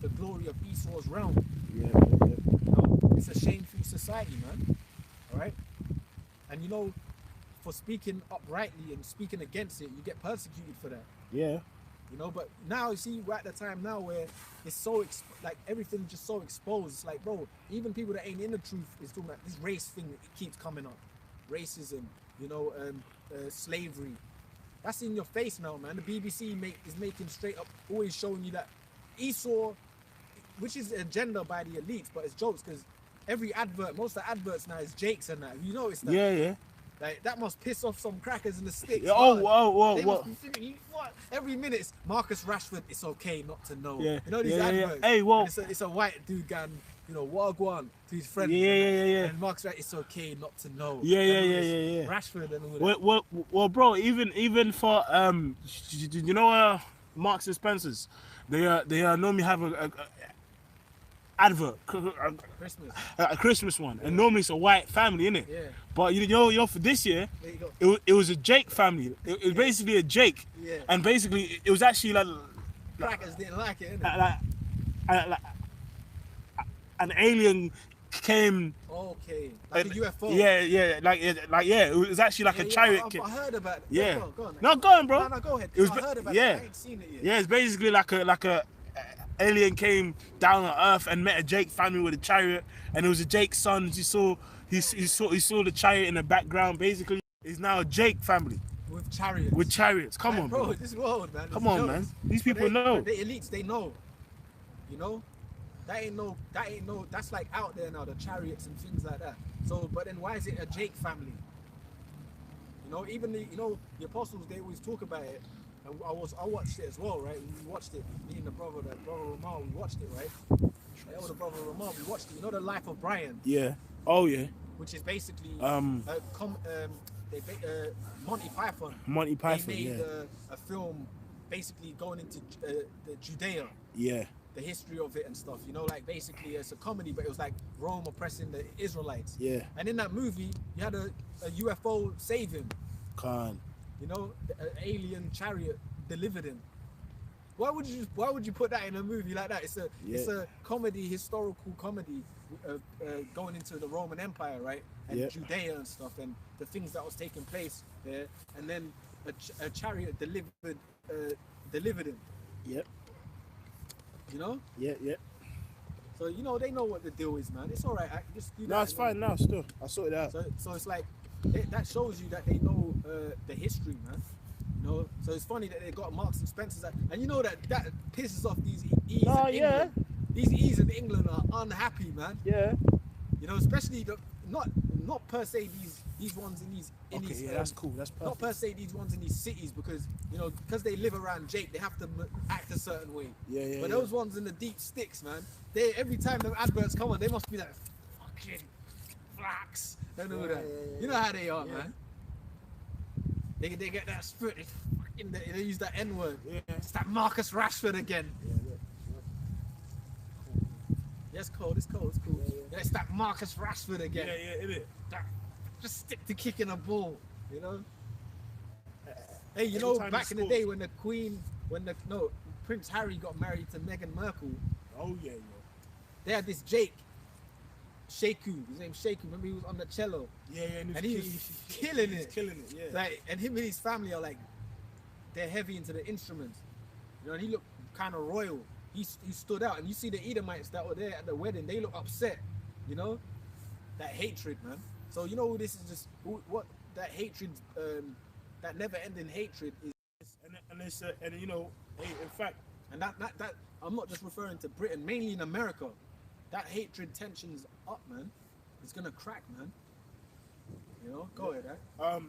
the glory of Esau's realm. Yeah. You know? It's a shameful society, man. All right? And you know, for speaking uprightly and speaking against it, you get persecuted for that. Yeah. You know, but now you see we're at the time now where it's so like everything's just so exposed. It's like, bro, even people that ain't in the truth is talking about this race thing. It keeps coming up, racism. You know, slavery. That's in your face now, man. The BBC is making straight up, always showing you that Esau, which is agenda by the elites, but it's jokes because every advert, most of the adverts now is Jake's and that. You notice that? Yeah. Like, that must piss off some crackers in the sticks. Whoa. What? Every minute it's Marcus Rashford, it's okay not to know. Yeah. You know these adverts? Hey, whoa. It's a white dude going, you know, wagwan to his friend. Yeah. And Marcus Rashford, it's okay not to know. Yeah. Rashford and all that. Well, bro, even for, you know, Marks and Spencer's, they normally have a advert, a Christmas one, and normally it's a white family, innit? Yeah. But you know, for this year, it was a Jake family. It was basically a Jake, and basically it was actually like crackers didn't like it, innit? Like an alien came. Okay. Like a UFO. Yeah. It was actually like a chariot. I heard about it. Yeah. Go on. No, go on, bro. No, go ahead. I heard about it. I ain't seen it yet. Yeah, it's basically like a alien came down on Earth and met a Jake family with a chariot, and it was a Jake's son. He saw the chariot in the background. Basically, it's now a Jake family with chariots. Come on, bro. This world, man. Come on, man. These people know. The elites, they know. You know, that ain't no. That's like out there now. The chariots and things like that. So, but then why is it a Jake family? You know, even the apostles, they always talk about it. And I watched it as well, right? We watched it, me and brother Ramal, we watched it, right? The older brother Ramal, we watched it. You know, The Life of Brian? Yeah. Oh, yeah. Which is basically Monty Python. Monty Python, They made a film basically going into the Judea. Yeah. The history of it and stuff. You know, like basically it's a comedy, but it was like Rome oppressing the Israelites. Yeah. And in that movie, you had a UFO save him. Khan. You know, an alien chariot delivered him. Why would you put that in a movie like that? It's a comedy, historical comedy, going into the Roman Empire, right? And Judea and stuff, and the things that was taking place there. And then a chariot delivered him. Yep. You know? Yeah. So you know they know what the deal is, man. It's all right. Just do that. No, it's fine now. Still, I sorted it out. So it's like that shows you that they know the history, man. You know, so it's funny that they got Marks and Spencers, and you know that pisses off these E's in England. These E's in England are unhappy, man. Yeah. You know, especially not per se these ones in these. That's cool. That's perfect. Not per se these ones in these cities, because you know, because they live around Jake, they have to act a certain way. Yeah. But those ones in the deep sticks, man, they every time the adverts come on, they must be like fucking flax and all that. You know how they are, man. They get that spirit. They use that N word. Yeah. It's that Marcus Rashford again. Yeah, it's cold. It's cool. Yeah, it's that Marcus Rashford again. Yeah, it is. Just stick to kicking a ball, you know. Hey, you know, back in the day when Prince Harry got married to Meghan Markle. Oh yeah. They had this Jake, Sheku. His name's Sheku. Remember, he was on the cello. Yeah, and he was killing it. Yeah. Like, and him and his family are like, they're heavy into the instruments. You know, and he looked kind of royal. He stood out, and you see the Edomites that were there at the wedding. They look upset. You know, that hatred, man. So you know, this is just what that hatred, that never-ending hatred is. And you know, hey, in fact, and that I'm not just referring to Britain, mainly in America. That hatred tension's up, man. It's gonna crack, man. You know, go ahead. I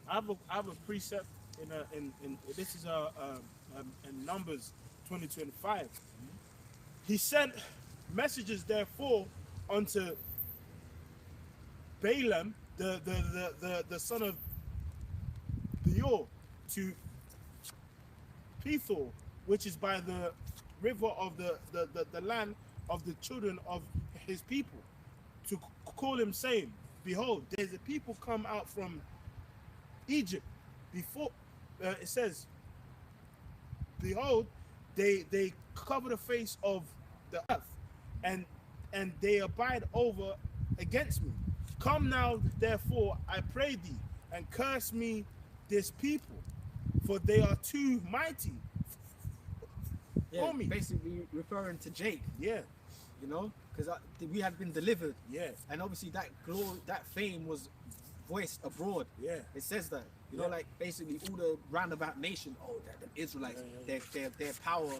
have a precept in this is in Numbers 20:25. He sent messages therefore unto Balaam, the son of Beor, to Pethor, which is by the river of the land of the children of his people, to call him, saying, behold, there's a people come out from Egypt. Before it says, behold, they cover the face of the earth, and they abide over against me. Come now, therefore, I pray thee, and curse me this people, for they are too mighty for me. Basically referring to Jake. Yeah. You know, because we had been delivered. Yeah. And obviously that glory, that fame was voiced abroad. Yeah. It says that. You know, like basically all the roundabout nation, the Israelites, their power.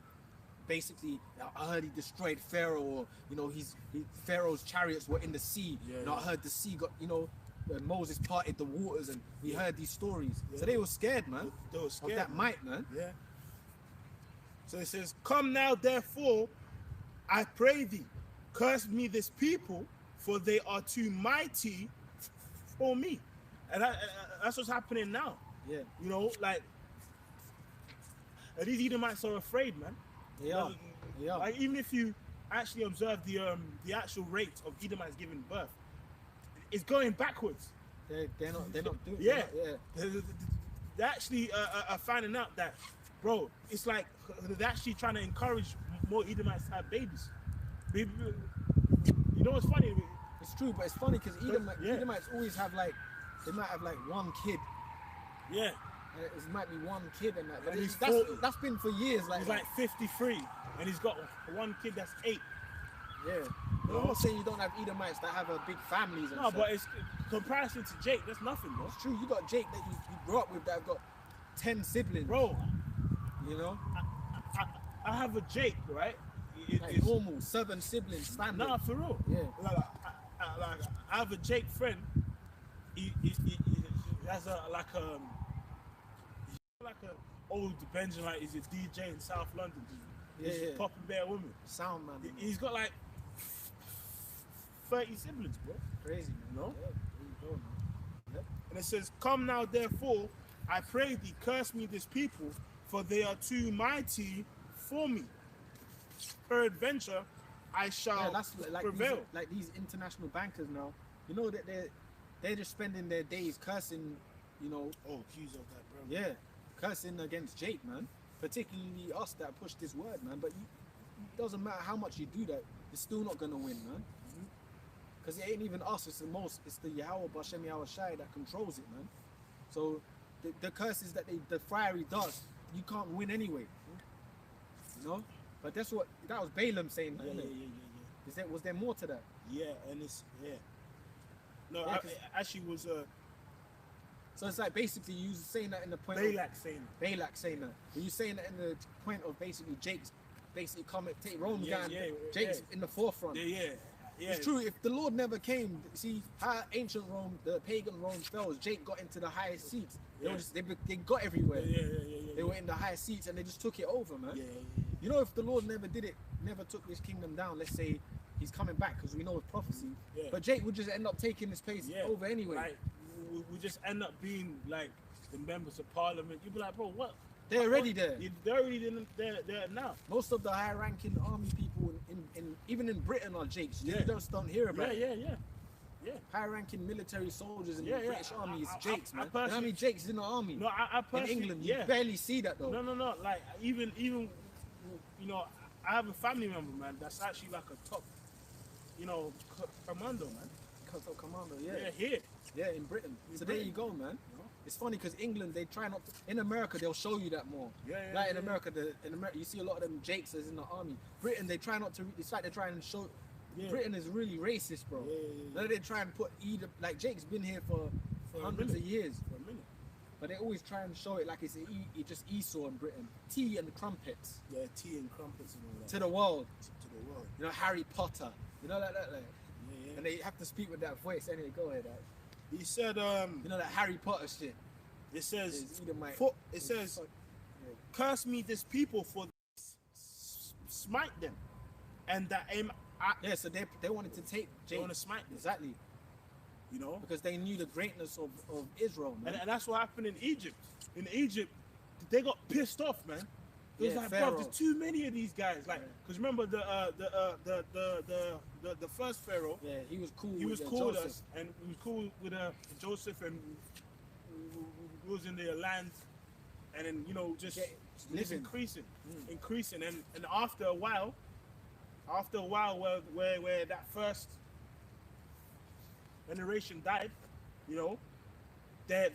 Basically, I heard he destroyed Pharaoh, or you know, Pharaoh's chariots were in the sea. You know, I heard the sea got, you know, Moses parted the waters, and we heard these stories. So they were scared, man. They were scared of that might, man. Yeah. So it says, come now, therefore, I pray thee, curse me this people, for they are too mighty for me. And that's what's happening now. Yeah. You know, like, these Edomites are afraid, man. They are. Like, even if you actually observe the actual rate of Edomites giving birth, it's going backwards. They're not doing it. Yeah. They're actually are finding out that, bro, it's like they're actually trying to encourage more Edomites to have babies. You know what's funny? It's true, but it's funny because Edomites always have like, they might have like one kid. Yeah. It might be one kid and that. But And that's been for years. Like, he's like 53, and he's got one kid that's 8. Yeah. But I'm not saying you don't have Edomites that have a big families and no, stuff. but it's comparison to Jake, that's nothing, bro. It's true. You got Jake that you grew up with that have got 10 siblings. Bro, you know? I have a Jake, right? Like normal, 7 siblings standard. Nah, for real. Yeah. Like, I have a Jake friend. He has like a old Benjamin, like he's a DJ in South London. He's popping bare women. Sound man. He's got like 30 siblings, bro. Crazy, man. No? Yeah. Yep. And it says, come now, therefore, I pray thee, curse me this people, for they are too mighty for me. Peradventure, I shall prevail. Like these international bankers now, you know that they're just spending their days cursing, you know. Oh, Q's of that, bro. Yeah. cursing against Jake, man. Particularly us that push this word, man. But it doesn't matter how much you do that, you're still not gonna win, man. Because it ain't even us. It's the Yahweh Bashem Yahweh Shai that controls it, man. So the curses that the friary does, you can't win anyway. You know. But that was Balaam saying that. Yeah. Was there more to that? Yeah, and it's No, Yeah, it actually was So it's like basically you saying that in the point Balak saying Balak saying that. But you saying that in the point of basically Jake's basically take Rome down. Jake's in the forefront. Yeah. It's true. If the Lord never came, see how ancient Rome, the pagan Rome fell. Jake got into the highest seats. They got everywhere. They were in the highest seats and they just took it over, man. You know, if the Lord never took this kingdom down, let's say he's coming back, because we know it's prophecy. But Jake would just end up taking this place over anyway. Like, we just end up being like the members of parliament. You'd be like, bro, what? They're already there. They're already there now. Most of the high-ranking army people even in Britain are Jakes. You just don't hear about it. Yeah. High-ranking military soldiers in the British army is Jakes, man. I You know how many Jakes in the army? No, I personally, in England, you barely see that though. No. Like even you know, I have a family member, man, that's actually like a top, commando, man. Top commando, Here. Yeah, in Britain. So there you go, man. It's funny because England, they try not to. In America, they'll show you that more. Like in America, you see a lot of them Jakes as in the army. Britain, they try not to. It's like they're trying to show. Britain is really racist, bro. They try and put like Jake's been here for hundreds of years. For a minute. But they always try and show it like it's just Esau in Britain. Tea and crumpets. Yeah, tea and crumpets and all that. To the world. To the world. You know, Harry Potter. You know like that. Like. Yeah. And they have to speak with that voice. Anyway, go ahead. He said, you know that Harry Potter shit. It says, says, curse me this people for smite them, and that aim. So they wanted to take Jake. They want to smite them. Exactly. You know, because they knew the greatness of Israel, man. And that's what happened in Egypt. In Egypt, they got pissed off, man. It was like, bro, there's too many of these guys. Like, because remember the first pharaoh. Yeah, he was cool. He was cool with us, and he was cool with Joseph, and we was in their land, and then just increasing, and after a while, where that first generation died, their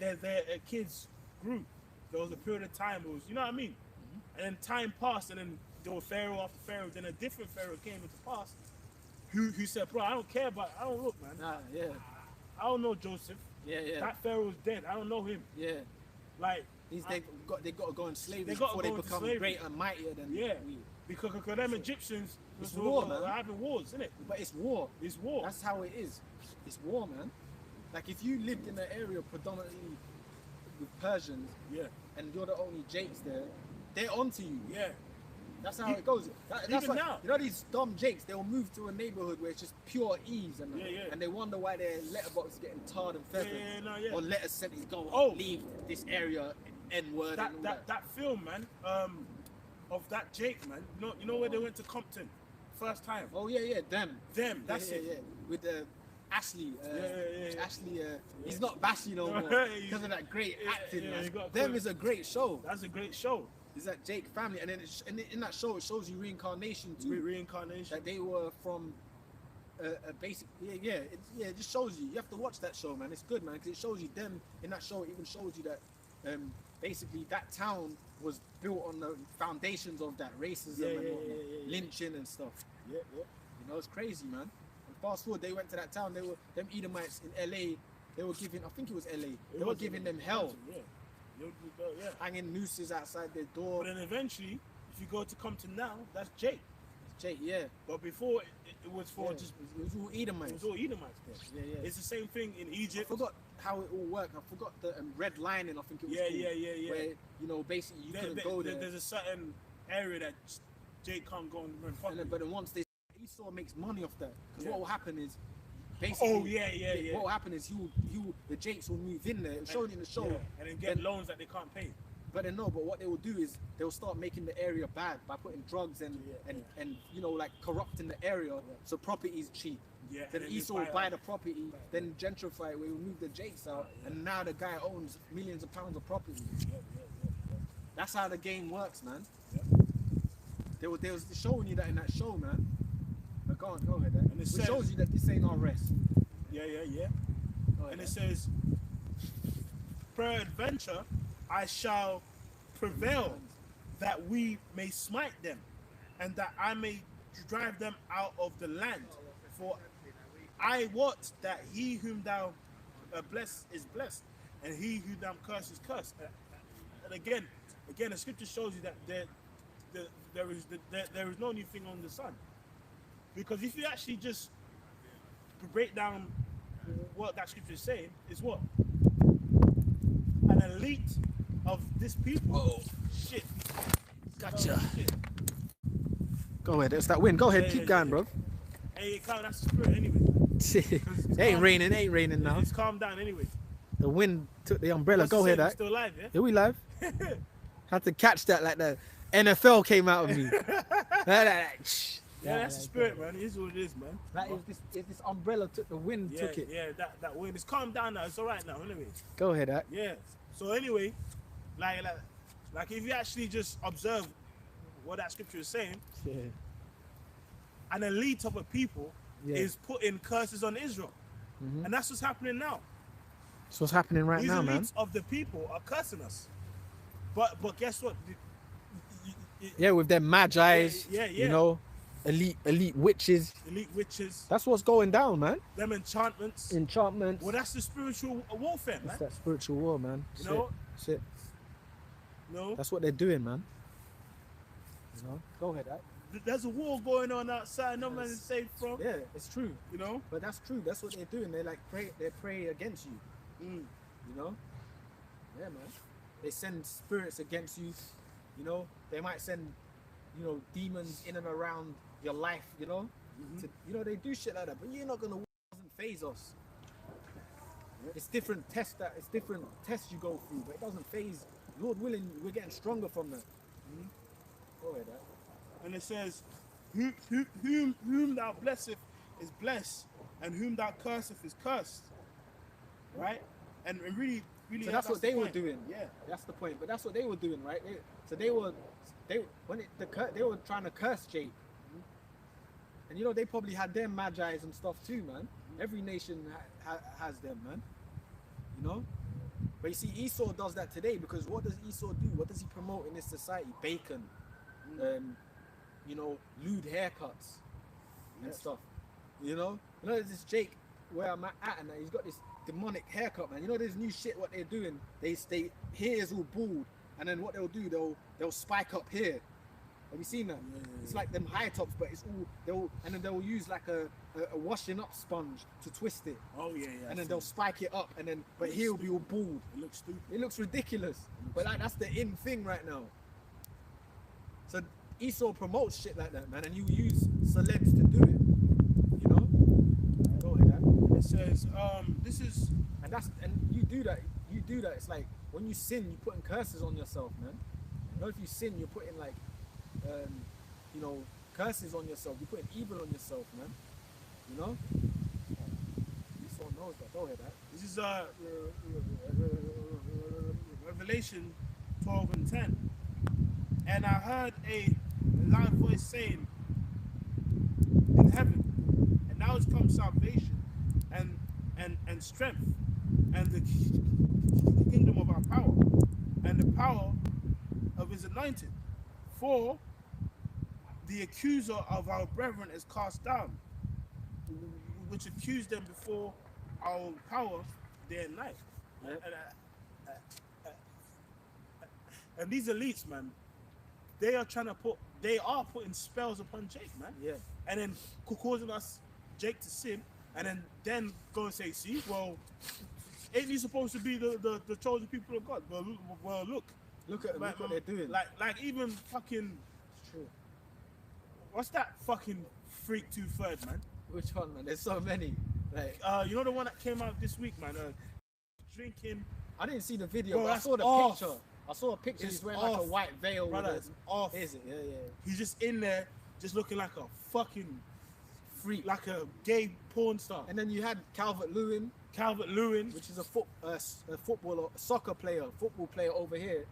kids grew. There was a period of time. It was, you know what I mean. And then time passed, and then there was pharaoh after pharaoh. Then a different pharaoh came into pass, who said, "Bro, I don't care about. I don't look, man. I don't know Joseph. That pharaoh's dead. I don't know him. Like they got to go in slavery before they become greater and mightier than we. Because them Egyptians, it's war, man. They're having wars, isn't it? But it's war. It's war. That's how it is. It's war, man. Like if you lived in an area predominantly with Persians, and you're the only Jakes there. They're onto you. That's how it goes. That's even now. You know these dumb Jakes, they'll move to a neighborhood where it's just pure ease and they wonder why their letterbox is getting tarred and feathered. Or letters sent is leave this area N-word. That film, man, of that Jake, man. You know where they went to Compton first time? Oh yeah, them. That's it. With Ashley, Ashley, he's not Bashy no more because of that great acting. Them is a great show. That's a great show. Is that Jake family, and then in that show it shows you reincarnation too. Reincarnation. That they were from a basic. It just shows you. You have to watch that show, man. It's good, man, because it shows you them in that show. It even shows you that basically that town was built on the foundations of that racism and lynching and stuff. You know, it's crazy, man. And fast forward, they went to that town. They were them Edomites in LA. They were giving. I think it was LA. They were giving them hell. Hanging nooses outside their door. But then eventually, if you go to Compton now, that's Jake. It's Jake, yeah. But before, it was for just... It was all Edomites. It was all Edomites there. It's the same thing in Egypt. I forgot how it all worked. I forgot the red lining, I think it was called. Where, basically you couldn't go there. There's a certain area that Jake can't go in front of. But then once Esau makes money off that. Because what will happen is... Basically, what will happen is the Jakes will move in there. It'll show it in the show, and then get loans that they can't pay. But then but what they will do is they'll start making the area bad by putting drugs and like corrupting the area, so property is cheap. Then Esau will buy the property, then gentrify it. We will move the Jakes out, and now the guy owns millions of pounds of property. That's how the game works, man. Yeah. They was showing you that in that show, man. But go ahead. Then. And it It says- shows you that this ain't our rest. Yeah. Go ahead, And then. it says, peradventure, I shall prevail, that we may smite them, and that I may drive them out of the land. For I wot that he whom thou bless is blessed, and he who thou curse is cursed. And again, the scripture shows you that there is no new thing on the sun. Because if you actually just break down what that scripture is saying, is what? An elite of this people. Oh, shit. Gotcha. Oh, shit. Go ahead. It's that wind. Go ahead. Yeah, Keep yeah, going, yeah. bro. Hey, calm, that's the spirit anyway. It ain't raining now. It's calmed down anyway. The wind took the umbrella. What's Go the ahead, saying? Ak. Still live, yeah? Here we live. Had to catch that like the NFL came out of me. Yeah, that's the spirit, man. It is what it is, man. That is this umbrella took the wind, Yeah, took it. yeah, that wind. It's calmed down now. It's all right now, anyway. Go ahead, Ak. Yeah. So anyway, like if you actually just observe what that scripture is saying, Yeah. an elite of a people Yeah. is putting curses on Israel, Mhm. and that's what's happening now. That's what's happening right These now, elites man. of the people are cursing us. But guess what? Yeah, with them magi's, Yeah. you know, elite witches. Elite witches, That's what's going down, man. them enchantments. Enchantments. Well, that's the spiritual warfare, man. That's that spiritual war, man. You know? That's it. No, That's what they're doing, man. You know? Go ahead, Ak. there's a war going on outside. No man is safe from. Yeah, it's true. You know. But that's true. That's what they're doing. They like pray against you. Mm. You know? Yeah, man. They send spirits against you. You know? They might send, you know, demons in and around your life, you know? Mhm. You know, they do shit like that, but you're not gonna doesn't phase us. It's different tests you go through, but it doesn't phase. Lord willing, we're getting stronger from that. Go ahead, Ak. And it says, whom thou blesseth is blessed, and whom thou curseth is cursed. Right? And really, So that's what the they were point. doing. Yeah. That's the point. But that's what they were doing, right? They were trying to curse Jake. And you know they probably had their magi's and stuff too, man. Every nation has them, man. You know. But you see, Esau does that today because what does Esau do? What does he promote in this society? Bacon, you know, lewd haircuts and Yes. stuff. You know there's this Jake where I'm at, and he's got this demonic haircut, man. You know, there's new shit. What they're doing, they hair is all bald, and then what they'll do, they'll spike up here. Have you seen that? Yeah. It's like them high tops, but it's all they'll use like a washing up sponge to twist it, Oh yeah. and then they'll spike it up, and then but he'll be all bald. It looks stupid. It looks ridiculous, but like that's the in thing right now. So Esau promotes shit like that, man, and you use celebs to do it. You know? Go ahead, Dad. It says, this is And you do that. It's like when you sin, you're putting curses on yourself, man. You know, if you sin, you're putting like, you know, curses on yourself. You're putting evil on yourself, man. You know. Esau knows that. Go ahead, Dad. This is Revelation 12 and 10. And I heard a loud voice saying in heaven, and now has come salvation and strength and the kingdom of our power and the power of his anointed. For the accuser of our brethren is cast down, which accused them before our power day and night. And these elites, man, they are putting spells upon Jake, man. Yeah. And then causing us, Jake, to sin, and then go and say, see, well, ain't he supposed to be the chosen people of God? Well, look. Look at Like, what they're doing. Like even fucking, It's true. what's that fucking freak 2/3, man? Which one, man? There's so many. Like You know the one that came out this week, man? Drinking. I didn't see the video, Bro, but I that's saw the off. picture. I saw a picture. It's He's wearing like a off. white veil. Brother, with it's off. Is it? Yeah. He's just in there, just looking like a fucking Freak. like a gay porn star. And then you had Calvert-Lewin, Calvert-Lewin. which is a football player over here.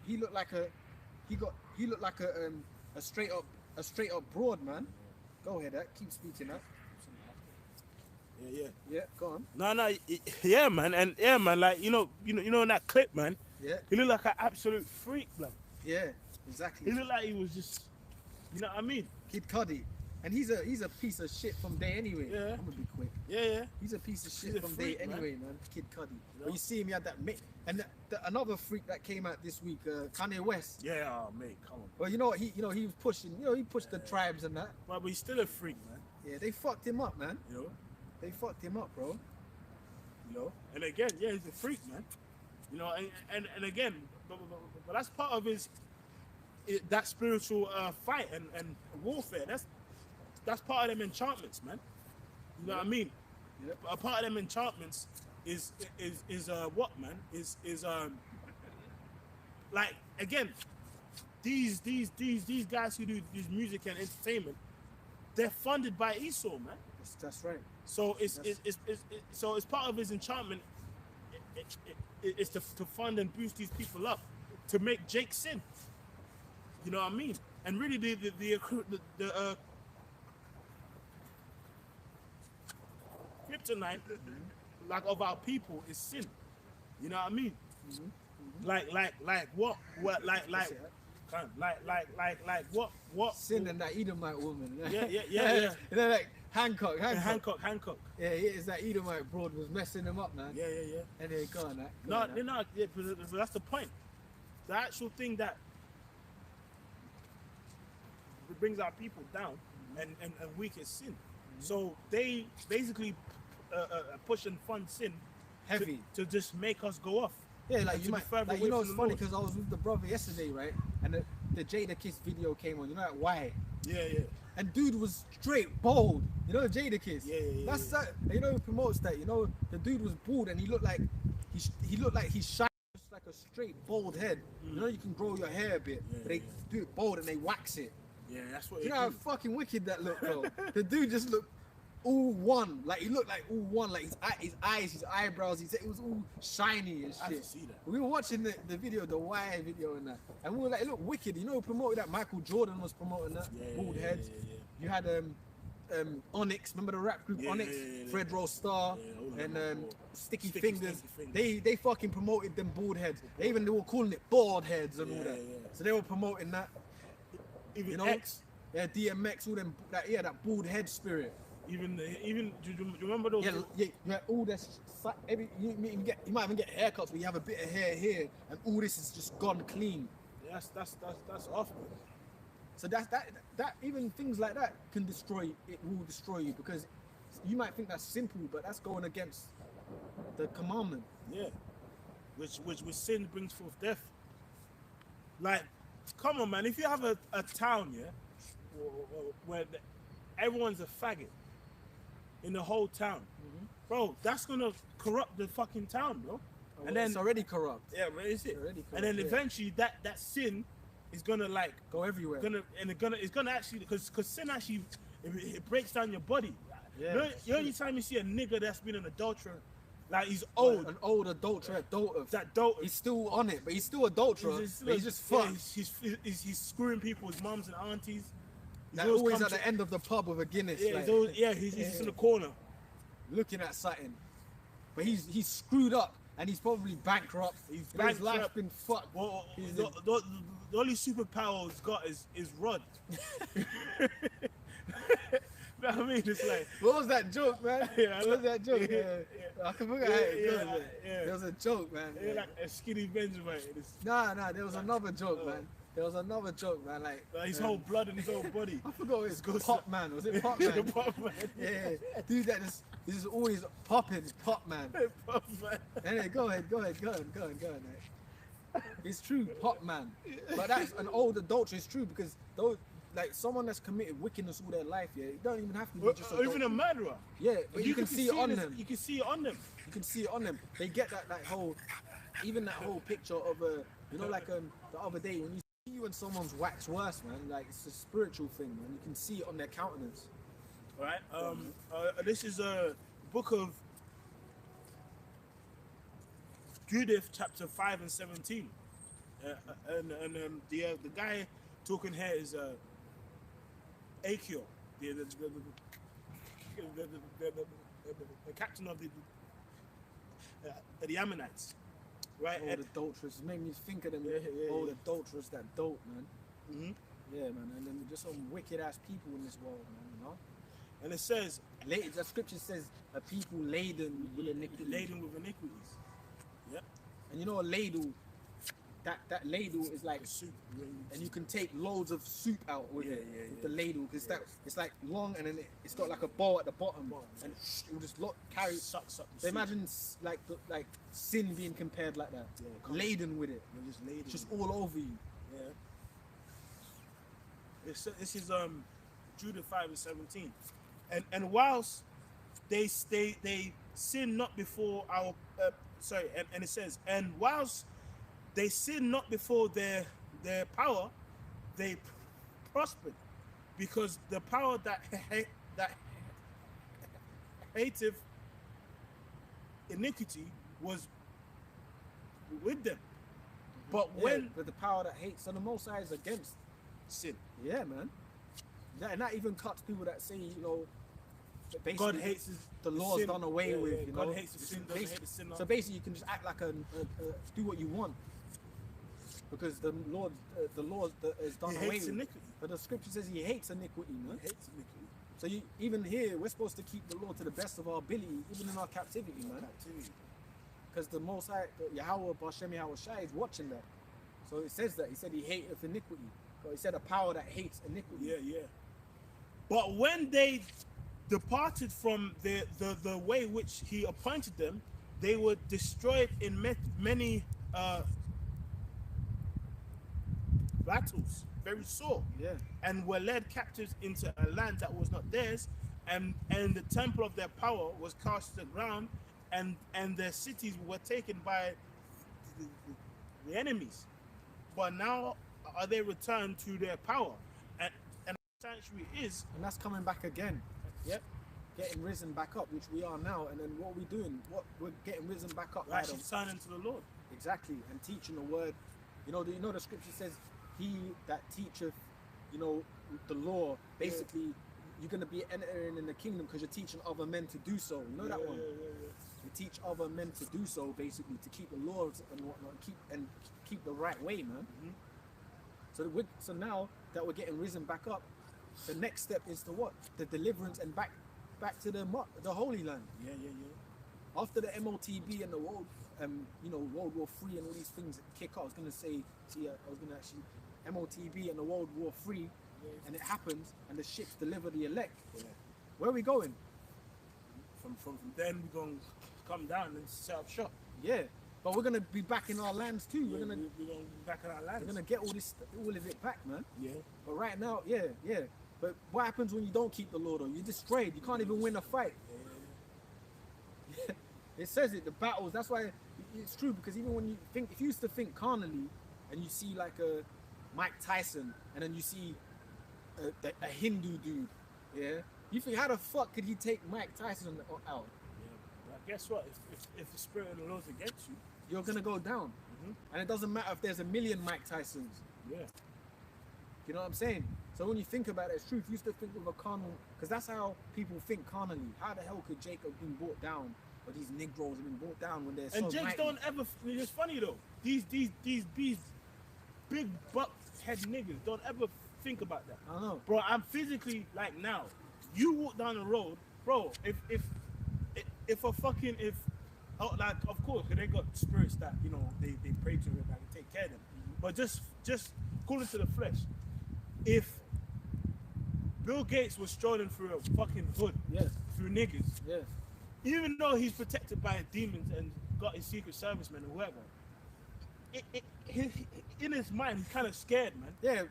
he looked like a straight up broad, man. Go ahead, keep speaking that. Yeah, go on. No, yeah, man, and yeah, man, like you know in that clip, man. Yeah. He looked like an absolute freak, man. Yeah, exactly. He looked like he was just, you know what I mean? Kid Cudi, and he's a piece of shit from day anyway. Yeah. I'm gonna be quick. Yeah. He's a piece of shit a from freak, day man. anyway, man. Kid Cudi. You know? But you see him, he had that and another freak that came out this week, Kanye West. Yeah, oh, mate, come on. Well, you know what he was pushing. He pushed the tribes and that. Well, but he's still a freak, man. Yeah, they fucked him up, man. You know. They fucked him up, bro. You know, and again, yeah, he's a freak, man. You know, and again, but that's part of that spiritual fight and warfare. That's part of them enchantments, man. You know what I mean? Yep. A part of them enchantments is what, man? Is like again, these guys who do this music and entertainment, they're funded by Esau, man. That's right. So it's part of his enchantment. It's to fund and boost these people up, to make Jake sin. You know what I mean? And really, the kryptonite, like of our people, is sin. You know what I mean? Like what what Sin and that Edomite woman. Yeah. You know, like Hancock. Hancock. Yeah, it's that Edomite broad was messing him up, man. Yeah. And then go on that. No, yeah, but that's the point. The actual thing that brings our people down and weak is sin. So they basically push and fund sin Heavy. to just make us go off. Yeah, like and you to be might, further like away you know, from it's the funny Lord. because I was with the brother yesterday, right? And the Jada Kiss video came on. You know, like why? Yeah. And dude was straight bald. You know, Jada Kiss. Yeah. That's that. You know, who promotes that. You know, the dude was bald and he looked like he shined just like a straight bald head. You know, you can grow your hair a bit, but they do it bald and they wax it. Yeah, that's what. You know how fucking wicked that looked, bro. The dude just looked all one. Like he looked like all one. Like his eyes, his eyebrows. It was all shiny and shit. I can see that. We were watching the video, the Y video and that, and we were like, it looked wicked. You know, who promoted that? Michael Jordan was promoting that. Bald heads. Yeah. You had Onyx. Remember the rap group Onyx? Fred Rose Star and Sticky Fingers. They fucking promoted them bald heads. They were calling it bald heads and all that. So they were promoting that. Even You know? X. Yeah, DMX, all them, that bald head spirit. Even do you remember those? Yeah, you had all this. You might even get haircuts, but you have a bit of hair here, and all this is just gone clean. Yeah, that's off, man. So that even things like that can destroy. It will destroy you because you might think that's simple, but that's going against the commandment. Yeah, which sin brings forth death. Like, come on, man. If you have a town, where everyone's a faggot in the whole town, bro, that's gonna corrupt the fucking town, bro. And then it's already corrupt. Yeah, but is it? Already corrupt, And then yeah. eventually that sin is gonna like Go everywhere. it's gonna actually because sin actually it breaks down your body. Yeah, You know, it's the only time you see a nigga that's been an adulterer, like he's old, An old adulterer, that dope. He's still on it, but he's still adulterer. He's just fucked. He's screwing people's mums and aunties. He's Like always come at the end of the pub with a Guinness. Yeah, like, he's just in the corner. looking at something. But he's screwed up and he's probably bankrupt. His life's bankrupt. been fucked. Well, He's the only superpower he's got is Rod. You know what I mean? It's like, What was that joke, man? Yeah, What was that joke? yeah. I can forget how it goes. man. yeah. There was a joke, man. yeah, like a skinny Benjamin. Nah, there was another joke, man. There was another joke, man. Like His whole blood in his whole body. I forgot what it's goes Pop Man. Was it Pop The Man? Pop Man. Yeah, dude, that is always popping. Pop Man. Pop Man. Anyway, go on, mate. It's true, Pop Man. But that's an old adultery. It's true because those, like someone that's committed wickedness all their life, yeah, you don't even have to be just Or even adultery. a murderer. Yeah, but you can see it on them. You can see it on them. You can see it on them. They get that whole, even that whole picture of like the other day when you see you and someone's wax worse, man. Like it's a spiritual thing, man. You can see it on their countenance. All right. This is a book of Judith, chapter 5 and 17. The guy talking here is Akio, the captain of the Ammonites, right? Oh, the adulterers. It made me think of them. Yeah, Oh, yeah. the adulterers that dope, man. Mhm. Yeah, man. And then just some wicked ass people in this world, man. You know. And it says, The scripture says a people laden with iniquity. laden with iniquities. Yep. And you know a ladle, that ladle is like, Soup. and you can take loads of soup out with it, with the ladle, because it's like long, and then it's got like a bowl at the bottom, and it will just carry. Sucks up the So soup. imagine like sin being compared like that, Yeah, laden with it, You're just laden. just all over you. Yeah. This is Judah 5:17, and whilst they sin not before our and it says, and whilst they sin not before their power, they prospered, because the power that hateth iniquity was with them. But when but the power that hates, so the Most High is against. sin, Yeah, man. And that even cuts people that say, you know, basically God hates the law's sin. done away Yeah, with. yeah, You God know? hates the sin, doesn't hate the sinner. So basically, you can just act like do what you want, because the Lord is done He away hates with. iniquity. But the scripture says He hates iniquity, man. He hates iniquity. So even here, we're supposed to keep the law to the best of our ability, even in our captivity, man. Captivity. Because the Most High, Yahweh, Bashem Yahweh Shai is watching that. So it says that. He said He hateth iniquity. So He said a power that hates iniquity. Yeah, yeah. But when they departed from the way which He appointed them, they were destroyed in many battles, very sore, Yeah. and were led captives into a land that was not theirs, and the temple of their power was cast to the ground, and their cities were taken by the enemies. But now are they returned to their power, and the sanctuary is. And that's coming back again. Yep. Getting risen back up, which we are now. And then what are we doing? We're getting risen back up. We're actually turning to the Lord. Exactly. And teaching the word. You know the scripture says, he that teacheth, the law, basically, you're going to be entering in the kingdom because you're teaching other men to do so. You know that one? You teach other men to do so, basically, to keep the laws and whatnot, keep the right way, man. Mm-hmm. So now that we're getting risen back up, the next step is to what? The deliverance and back to the Holy Land. Yeah. After the MOTB and the World War III and all these things that kick off, I was gonna actually MOTB and the World War III, and it happens, and the ships deliver the elect. Yeah. Where are we going? From then we're gonna come down and set up shop. Yeah, but we're gonna be back in our lands too. We're We're gonna be back in our lands. gonna get all of it back, man. Yeah. But right now, yeah. But what happens when you don't keep the law though? You're destroyed. You can't even win a fight. It says it, the battles. That's why it's true, because even when if you used to think carnally, and you see like a Mike Tyson, and then you see a Hindu dude, yeah, you think, how the fuck could he take Mike Tyson out? Yeah. But guess what? If the spirit of the Lord's against you, You're gonna go down, and it doesn't matter if there's a million Mike Tysons. yeah. You know what I'm saying? So when you think about it, it's true. If you used to think with a carnal, because that's how people think carnally. How the hell could Jacob have been brought down, or these Negroes have been brought down when they're And so Jakes mighty? don't ever. It's funny though. These big buck head niggas don't ever think about that. I don't know. Bro, I'm physically like now. You walk down the road, bro. Like, of course, 'cause they got spirits that they pray to and that take care of them. But just according to the flesh, if Bill Gates was strolling through a fucking hood, Yeah, through niggas, yeah. even though he's protected by demons and got his secret servicemen or whoever, in his mind he's kind of scared, man. Yeah.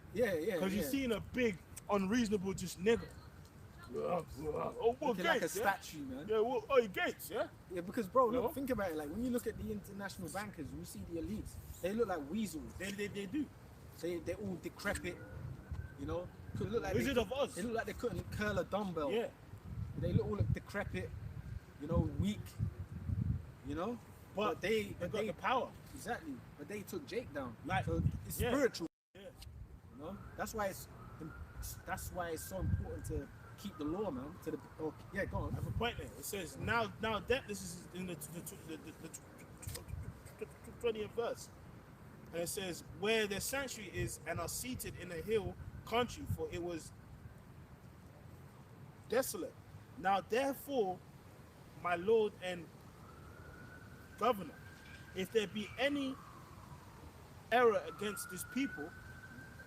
Because he's seen a big, unreasonable just nigga. Oh, what Looking like a Gates, yeah? statue, man. Yeah, well, oh, Gates, yeah? Yeah, because bro, look, No? think about it. Like when you look at the international bankers, when you see the elites, they look like weasels. They do. They're all decrepit. Could look like Wizard of Oz. They look like they couldn't curl a dumbbell. Yeah. They all look decrepit. Weak. But they got the power. Exactly. But they took Jake down. Like, so it's yeah. spiritual. Yeah. You know? That's why it's so important to keep the law, man. Yeah, go on. I have a point there. It says now that this is in the 20th verse, and it says where their sanctuary is and are seated in a hill country, for it was desolate. Now therefore, my Lord and Governor, if there be any error against this people,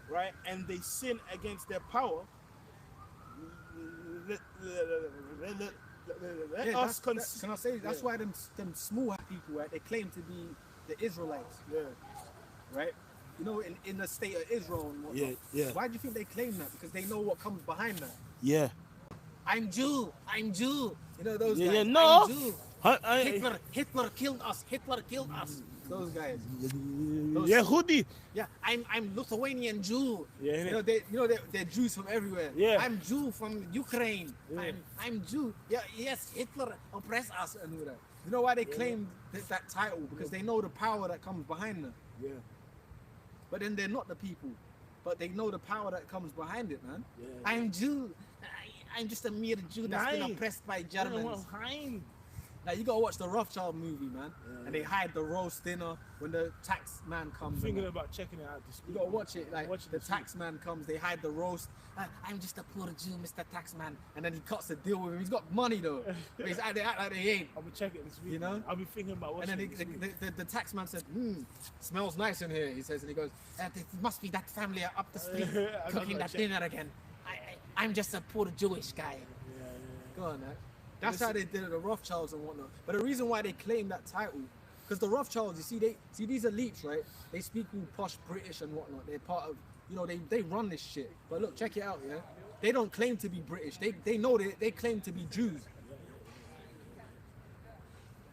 right, and they sin against their power, let us can I say that's why them small people, right? They claim to be the Israelites, right? You know, in the state of Israel and whatnot. Yeah. Why do you think they claim that? Because they know what comes behind that. Yeah. I'm Jew. You know those guys. Yeah, no. I'm Jew. Hitler killed us. Those guys. Yehudi. Yeah, I'm Lithuanian Jew. Yeah, they're Jews from everywhere. Yeah. I'm Jew from Ukraine. Yeah. I'm Jew. Yeah, yes, Hitler oppressed us and all that. You know why they claim that title? Because they know the power that comes behind them. Yeah. But then they're not the people. But they know the power that comes behind it, man. Yeah. I'm Jew. I'm just a mere Jew that's been oppressed by Germans. Now you gotta watch the Rothschild movie, man. And they hide the roast dinner when the tax man comes. I'm thinking about checking it out this week. You gotta watch it. Like the tax man comes, they hide the roast. I'm just a poor Jew, Mr. Taxman, and then he cuts the deal with him. He's got money though. But they act like they ain't. I'll be checking it this week. You know? I'll be thinking about watching. And then the tax man said, smells nice in here. He says, and he goes, it must be that family up the street cooking that dinner again. I'm just a poor Jewish guy. Go on, man. That's how they did it, the Rothschilds and whatnot. But the reason why they claim that title, because the Rothschilds, you see these elites, right? They speak all posh British and whatnot. They're part of, they run this shit. But look, check it out, yeah? They don't claim to be British. They know they claim to be Jews.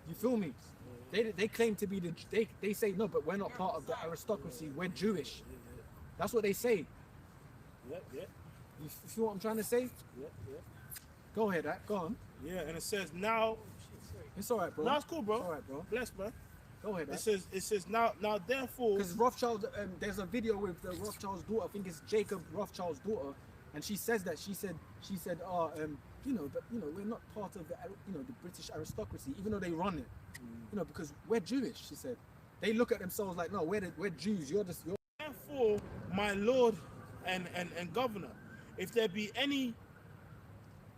You feel me? They claim to be they say, no, but we're not part of the aristocracy. We're Jewish. That's what they say. Yeah. You feel what I'm trying to say? Yeah. Go ahead, go on. Yeah, and it says now. It's all right, bro. No, it's cool, bro. It's all right, bro. Bless, bro. Go ahead. It says now therefore. Because Rothschild, there's a video with the Rothschild's daughter. I think it's Jacob Rothschild's daughter, and she says that she said, we're not part of the British aristocracy, even though they run it. Because we're Jewish. She said, they look at themselves like, no, we're Jews. You're. Therefore, my Lord and Governor, if there be any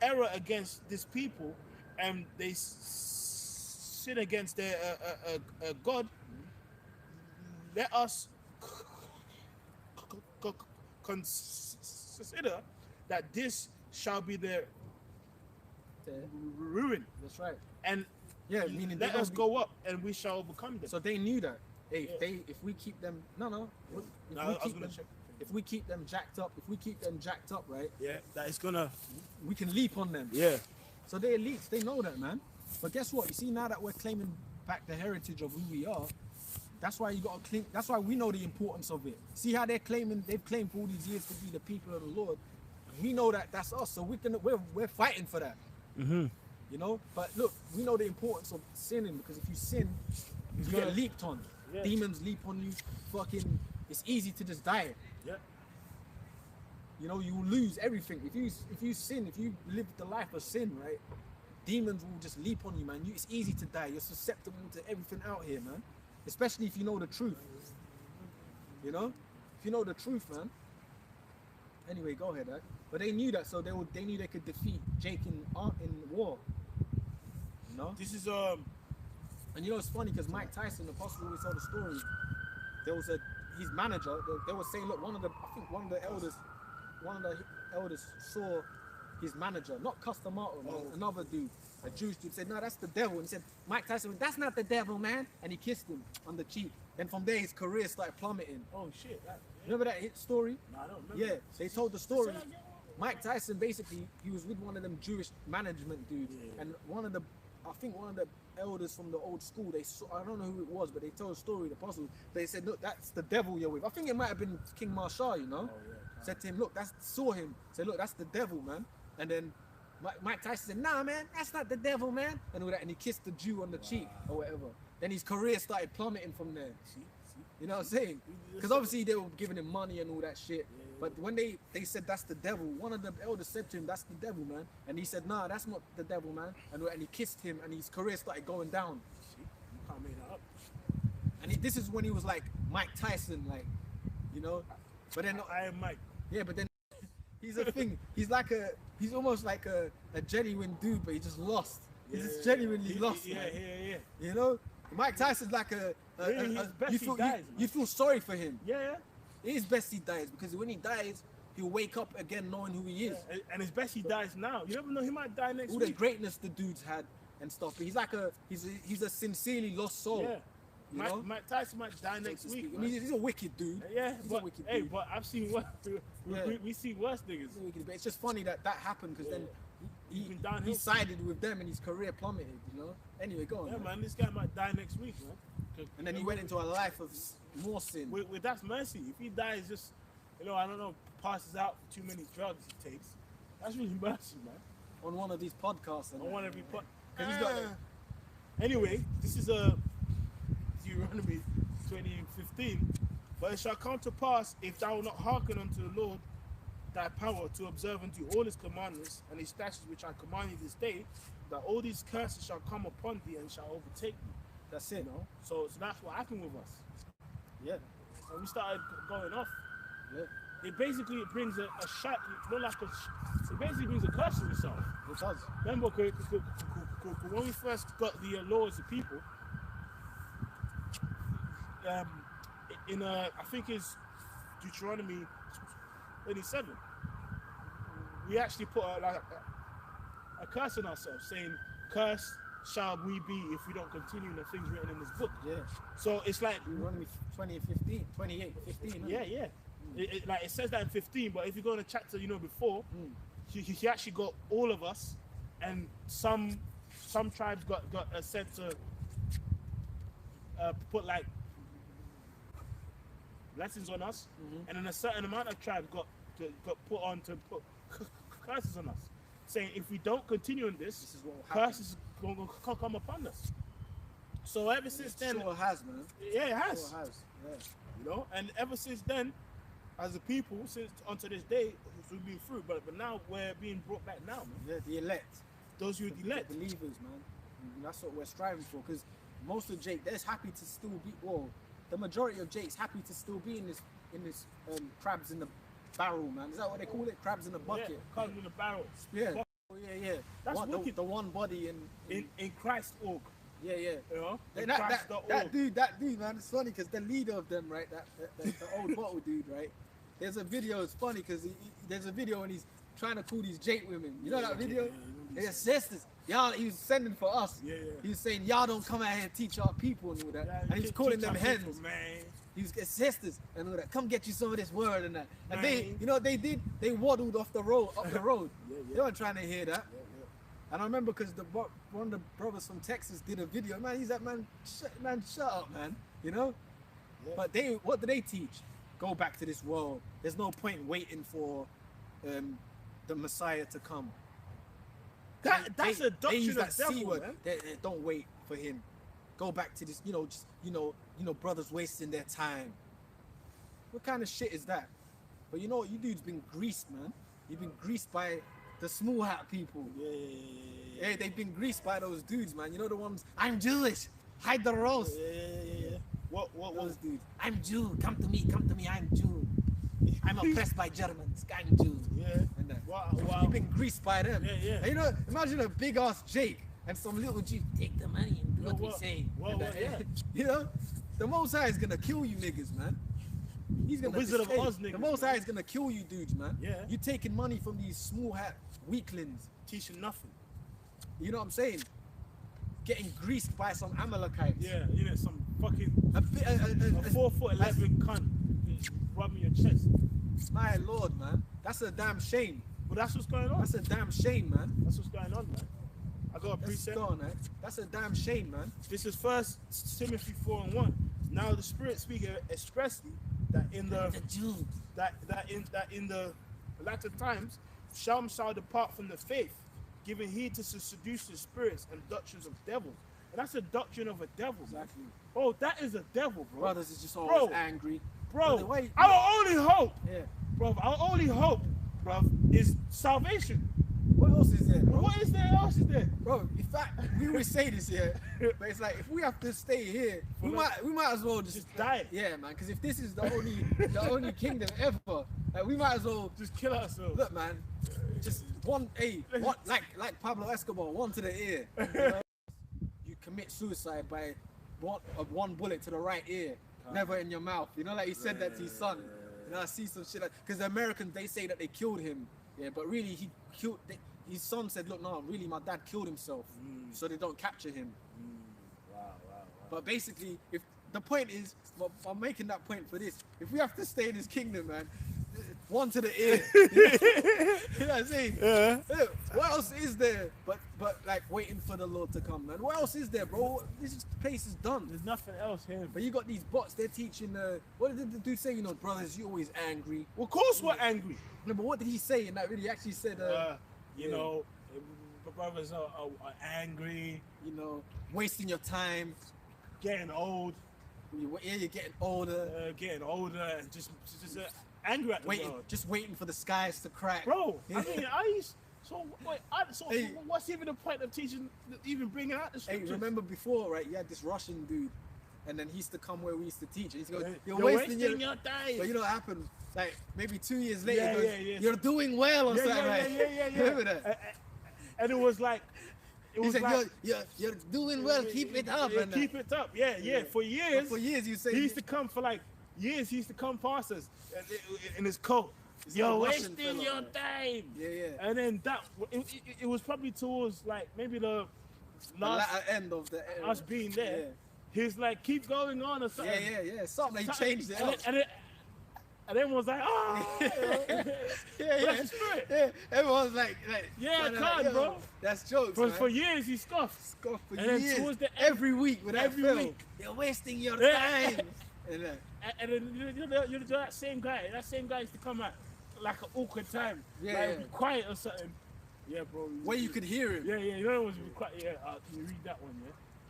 error against this people and they sin against their God, let us consider that this shall be their ruin. That's right. And meaning let us go up and we shall overcome them. So they knew that. Hey, if we keep them, if we keep them jacked up, right? Yeah, that is gonna. We can leap on them. Yeah. So they're elites. They know that, man. But guess what? You see, now that we're claiming back the heritage of who we are, that's why you got to claim. That's why we know the importance of it. See how they've claimed for all these years to be the people of the Lord. We know that that's us. So we're fighting for that. Mm-hmm. But look, we know the importance of sinning, because if you sin, you get leaped on. Yeah. Demons leap on you. Fucking, it's easy to just die. Yeah. You will lose everything. If you sin, if you live the life of sin, right? Demons will just leap on you, man. It's easy to die. You're susceptible to everything out here, man. Especially if you know the truth. If you know the truth, man. Anyway, go ahead, right? But they knew that, so they knew they could defeat Jake in war. This is And it's funny because Mike Tyson, the Apostle, always told the story. There was his manager. They were saying, look, one of the elders saw his manager, not Custer Martin, another dude, a Jewish dude, said, no, that's the devil. And he said, Mike Tyson, that's not the devil, man. And he kissed him on the cheek. Then from there, his career started plummeting. Oh shit! Remember that hit story? No, I don't remember. Yeah, they told the story. Mike Tyson, basically, he was with one of them Jewish management dudes, and one of the elders from the old school, I don't know who it was, but they told a story, the apostle. They said, look, that's the devil you're with. I think it might have been King Marshall, said to him, look, saw him, said, look, that's the devil, man. And then Mike Tyson said, nah, man, that's not the devil, man. And all that, and he kissed the Jew on the cheek or whatever. Then his career started plummeting from there. You know what I'm saying? Because obviously they were giving him money and all that shit. But when they said that's the devil, one of the elders said to him, that's the devil, man. And he said, nah, that's not the devil, man. And he kissed him and his career started going down. You can't make that up. And this is when he was like Mike Tyson, like, you know. But then I am Mike. Yeah, but then he's a thing. He's almost like a genuine dude, but he just lost. He's just genuinely lost. Yeah. You know, Mike Tyson's like you feel sorry for him. Yeah. It is best he dies, because when he dies, he'll wake up again knowing who he is. Yeah. And it's best he dies now. You never know, he might die next week. All the greatness the dude's had and stuff. But he's a sincerely lost soul. Yeah. You know? Mike Tyson might die next week. I mean, he's a wicked dude. Yeah, a wicked dude. But I've seen worse. We see worse niggas. But it's just funny that happened, because then he sided with them and his career plummeted. You know. Anyway, go on. Yeah, man. This guy might die next week, man. And then he went into a life of more sin. With that's mercy. If he dies, just I don't know, passes out for too many drugs he takes, that's really mercy, man. On one of these podcasts. On one of these podcasts. Anyway, this is Deuteronomy 20:15. But it shall come to pass, if thou will not hearken unto the Lord thy power to observe and do all his commandments and his statutes which I command you this day, that all these curses shall come upon thee and shall overtake thee. That's it, no? So that's what happened with us. Yeah. And we started going off. Yeah. It basically brings a shot, it basically brings a curse to itself. It does. Remember, when we first got the law as a people, I think it's Deuteronomy 27, we actually put a curse on ourselves, saying, "Cursed shall we be if we don't continue the things written in this book." Yeah. So it's like Deuteronomy 28:15. Yeah. It says that in 15, but if you go in the chapter, before, he actually got all of us, and some tribes got sent to put like blessings on us, and then a certain amount of tribes got put on to put curses on us, saying if we don't continue in this is what curses going to come upon us. So ever since then, sure has, man. Yeah, it has. Sure has. Yeah. And ever since then, as a people, since unto this day, we've been through. But now we're being brought back now, man. Yeah, the elect. Those who are the elect. Believers, man. And that's what we're striving for. Because most of Jake, they're happy to still be. Well, the majority of Jake's happy to still be in this crabs in the barrel, man. Is that what they call it? Crabs in the bucket. Yeah, crabs in the barrel. Yeah. Oh, yeah. That's wicked. The one body in Christ org. Yeah. You know? That dude, man, it's funny because the leader of them, right, the old bottle dude, right, there's a video, it's funny because there's a video and he's trying to call these Jake women. You know that video? His sisters. Y'all, he was sending for us. Yeah. He was saying, y'all don't come out here and teach our people and all that. Yeah, and he's calling them hens. People, man. He was sisters and all that. Come get you some of this word and that. And man. they, you know what they did? They waddled off the road, Yeah. They weren't trying to hear that. Yeah. And I remember because one of the brothers from Texas did a video. Man, he's like, man, shut up, man. You know? Yeah. But what do they teach? Go back to this world. There's no point waiting for the Messiah to come. That's a doctrine of devil, man. They don't wait for him. Go back to this, brothers wasting their time. What kind of shit is that? But you know what? You dudes been greased, man. You've been greased by the small hat people. Yeah, they've been greased by those dudes, man. You know the ones, I'm Jewish, hide the rose. Yeah. What those dudes? I'm Jew, come to me, I'm Jew. I'm oppressed by Germans, I'm Jew. Yeah. And that. Wow. You've been greased by them. Yeah. And you know, imagine a big ass Jake and some little Jew, take the money and do what we say. Yeah. You know, the Most High is gonna kill you niggas, man. He's gonna Wizard of Oz niggas. The Most High is gonna kill you dudes, man. Yeah. You taking money from these small hat weaklings. Teaching nothing. You know what I'm saying? Getting greased by some Amalekites. Yeah, some fucking a 4'11" cunt rubbing your chest. My Lord, man. That's a damn shame. But that's what's going on. That's a damn shame, man. That's what's going on, man. I got a precept. That's a damn shame, man. This is 1 Timothy 4:1. Now the Spirit speaking expressly that in the Jews, that in the latter times some shall depart from the faith, giving heed to seducing spirits and doctrines of devils, That's a doctrine of a devil. Exactly. Oh, that is a devil, bro. Brothers is just always Bro. angry. Bro, Brother, why- our only hope, Yeah. bro, our only hope, bro, is salvation. What else is there, bro? What is there else is there? Bro, in fact, we always say this here, but it's like if we have to stay here, we might as well just die. Yeah, man. Because if this is the only kingdom ever, like, we might as well Just kill ourselves. look, man. Just one, like Pablo Escobar, one to the ear. You know? You commit suicide by one bullet to the right ear, never in your mouth. You know, like he said that to his son. You know, I see some shit like, because the Americans, they say that they killed him, yeah, but really he killed. His son said, "Look, no, really, my dad killed himself, so they don't capture him." Wow. But basically, if the point is, I'm making that point for this. If we have to stay in this kingdom, man, one to the ear. You know what I'm saying? Yeah. What else is there? But like waiting for the Lord to come, man. What else is there, bro? This place is done. There's nothing else here. But you got these bots. They're teaching. What did the dude say? You know, brothers, you always angry. Well, of course we're angry. No, but what did he say in that video? He actually said, You know, the brothers are angry. you know, wasting your time. Getting old. You're getting older. And just angry at the world. Just waiting for the skies to crack. Bro, I mean, what's even the point of teaching, even bringing out the Hey, scriptures? remember before, right? You had this Russian dude, and then he used to come where we used to teach. And he's going, You're wasting your time. But you know what happened? Like maybe 2 years later, Yeah, he goes, yeah. you're doing well or something. Yeah. Remember that? And it was like, He said, you're doing well. Keep it up. Yeah, And keep it up. Yeah. For years, you say he used to come for like years. He used to come past us in his coat. You're Russian wasting fella, your man. time. Yeah. And then it was probably towards like maybe the The last latter end of the us being there. Yeah. He's like, keep going on or something. Yeah. Something he changed it up. And everyone was like, Yeah. Bless the spirit. Yeah. Everyone's like Yeah, I kinda can't, yo, bro. That's jokes, man. For years he scoffed. Scoff for And then years. towards the end- Every week with that every film. week. You're wasting your Yeah. time. And And then you know that same guy used to come at like an awkward time. Yeah, like yeah. be quiet or something. Yeah, bro. where you could hear him. Yeah, you know it was be quiet. Yeah, can you read that one?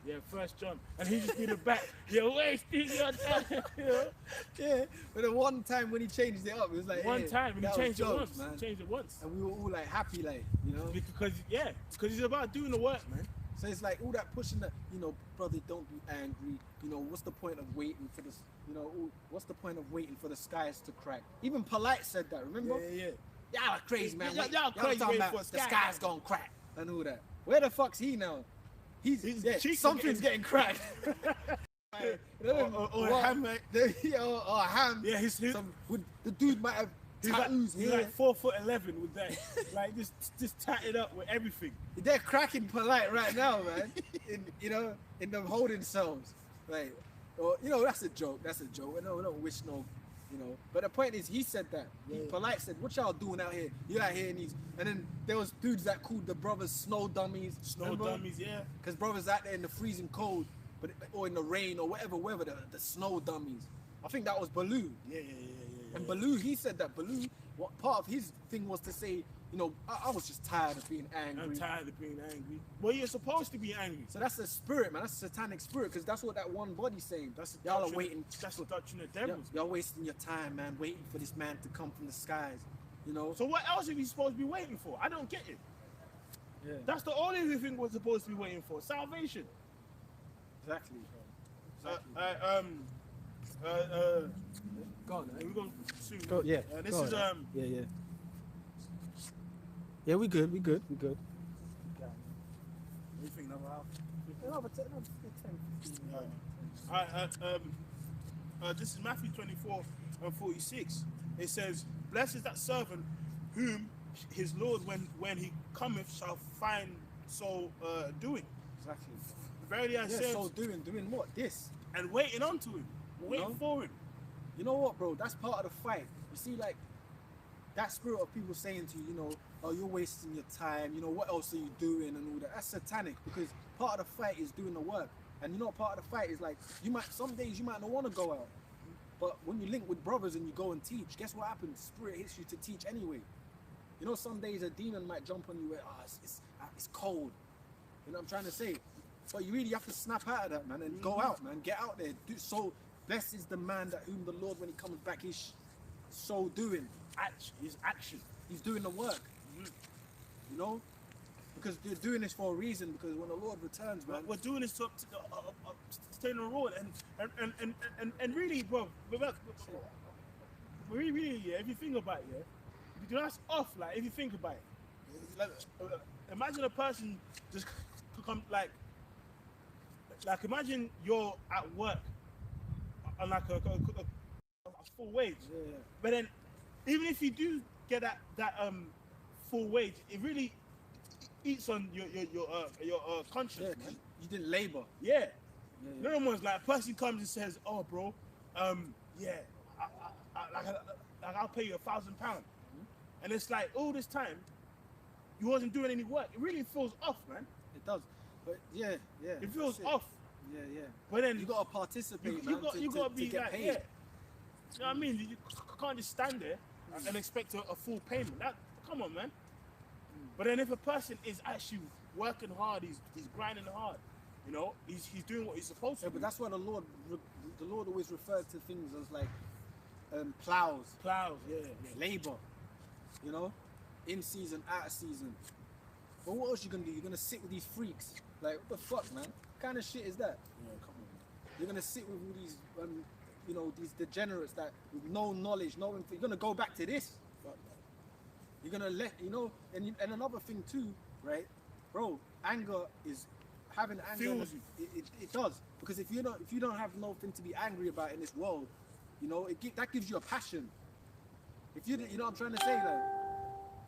Yeah, 1 John. And he just be the back. You're wasting your time. You know? Yeah, but the one time when he changed it up, it was like One hey, time, and that he was changed it jokes, once. man. He changed it once. And we were all like happy, like, you know. Because he's about doing the work, man. So it's like all that pushing that, you know, brother, don't be angry. You know, what's the point of waiting for this? You know, what's the point of waiting for the skies to crack? Even Polite said that. Remember? Yeah. Y'all are crazy, man. Y'all crazy talking waiting about for the sky. sky's gonna crack and all that. Where the fuck's he now? He's something's getting cracked. Or a ham, mate. Or a ham. Yeah, the dude might have tattoos He's here. like 4'11" with that, like just tatted up with everything. They're cracking Polite right now, man. In the holding cells, like, or that's a joke. That's a joke. We don't wish no, But the point is, he said that. Polite said, "What y'all doing out here? You out here in these?" And then there was dudes that called the brothers snow dummies. Yeah. Because brothers out there in the freezing cold, or in the rain or whatever weather, the snow dummies. I think that was Baloo. Yeah. And Baloo, he said that Baloo, what part of his thing was to say, I was just tired of being angry. I'm tired of being angry. Well, you're supposed to be angry. So that's a spirit, man. That's a satanic spirit, because that's what that one body's saying. That's y'all are waiting. That's the doctrine of devils. Y'all wasting your time, man, waiting for this man to come from the skies. So what else are we supposed to be waiting for? I don't get it. Yeah. That's the only thing we're supposed to be waiting for. Salvation. Exactly. Go on, We're going soon. Go, yeah. This go is on. Yeah. Yeah, we good. What do you think, another half? 10? This is Matthew 24:46. It says, "Blessed is that servant whom his Lord, when he cometh, shall find so doing." Exactly. Verily I say, so doing what? This. and waiting unto him, waiting for him. You know what, bro? That's part of the fight. You see, like, that spirit of people saying to you, oh, you're wasting your time, what else are you doing and all that. That's satanic, because part of the fight is doing the work. And part of the fight is like, some days you might not want to go out. But when you link with brothers and you go and teach, guess what happens? Spirit hits you to teach anyway. Some days a demon might jump on you where, it's cold. You know what I'm trying to say? But you really have to snap out of that, man, and go out, man. Get out there. So blessed is the man that whom the Lord, when he comes back, is so doing. His action. He's doing the work. You know? Because they're doing this for a reason, because when the Lord returns, man. We're doing this to stay on the road. And really, bro, really, yeah, if you think about it, yeah, that's off, like, if you think about it. Like, imagine a person just come, like imagine you're at work on like a full wage, but then even if you do get that full wage, it really eats on your conscience, man. You didn't labor. Yeah. No one's like, a person comes and says, "Oh, bro, I'll pay you £1,000,000," and it's like all this time you wasn't doing any work. It really feels off, man. It does, but yeah, it feels off. Yeah. But then you gotta participate, you gotta be get like, paid. yeah. You know what I mean? You can't just stand there and expect a full payment. Come on, man. But then if a person is actually working hard, he's grinding hard, you know, he's doing what he's supposed to do. But that's why the Lord always refers to things as like plows, labor, you know, in season, out of season. But what else you gonna do? You're gonna sit with these freaks? Like, what the fuck, man? What kind of shit is that? Yeah, come on, man. You're gonna sit with all these, you know, these degenerates that with no knowledge, no info. You're gonna go back to this. Fuck that. You're gonna let, you know, and another thing too, right, bro? Anger is having anger. It does, because if you don't have nothing to be angry about in this world, you know, that gives you a passion. If you know what I'm trying to say, like,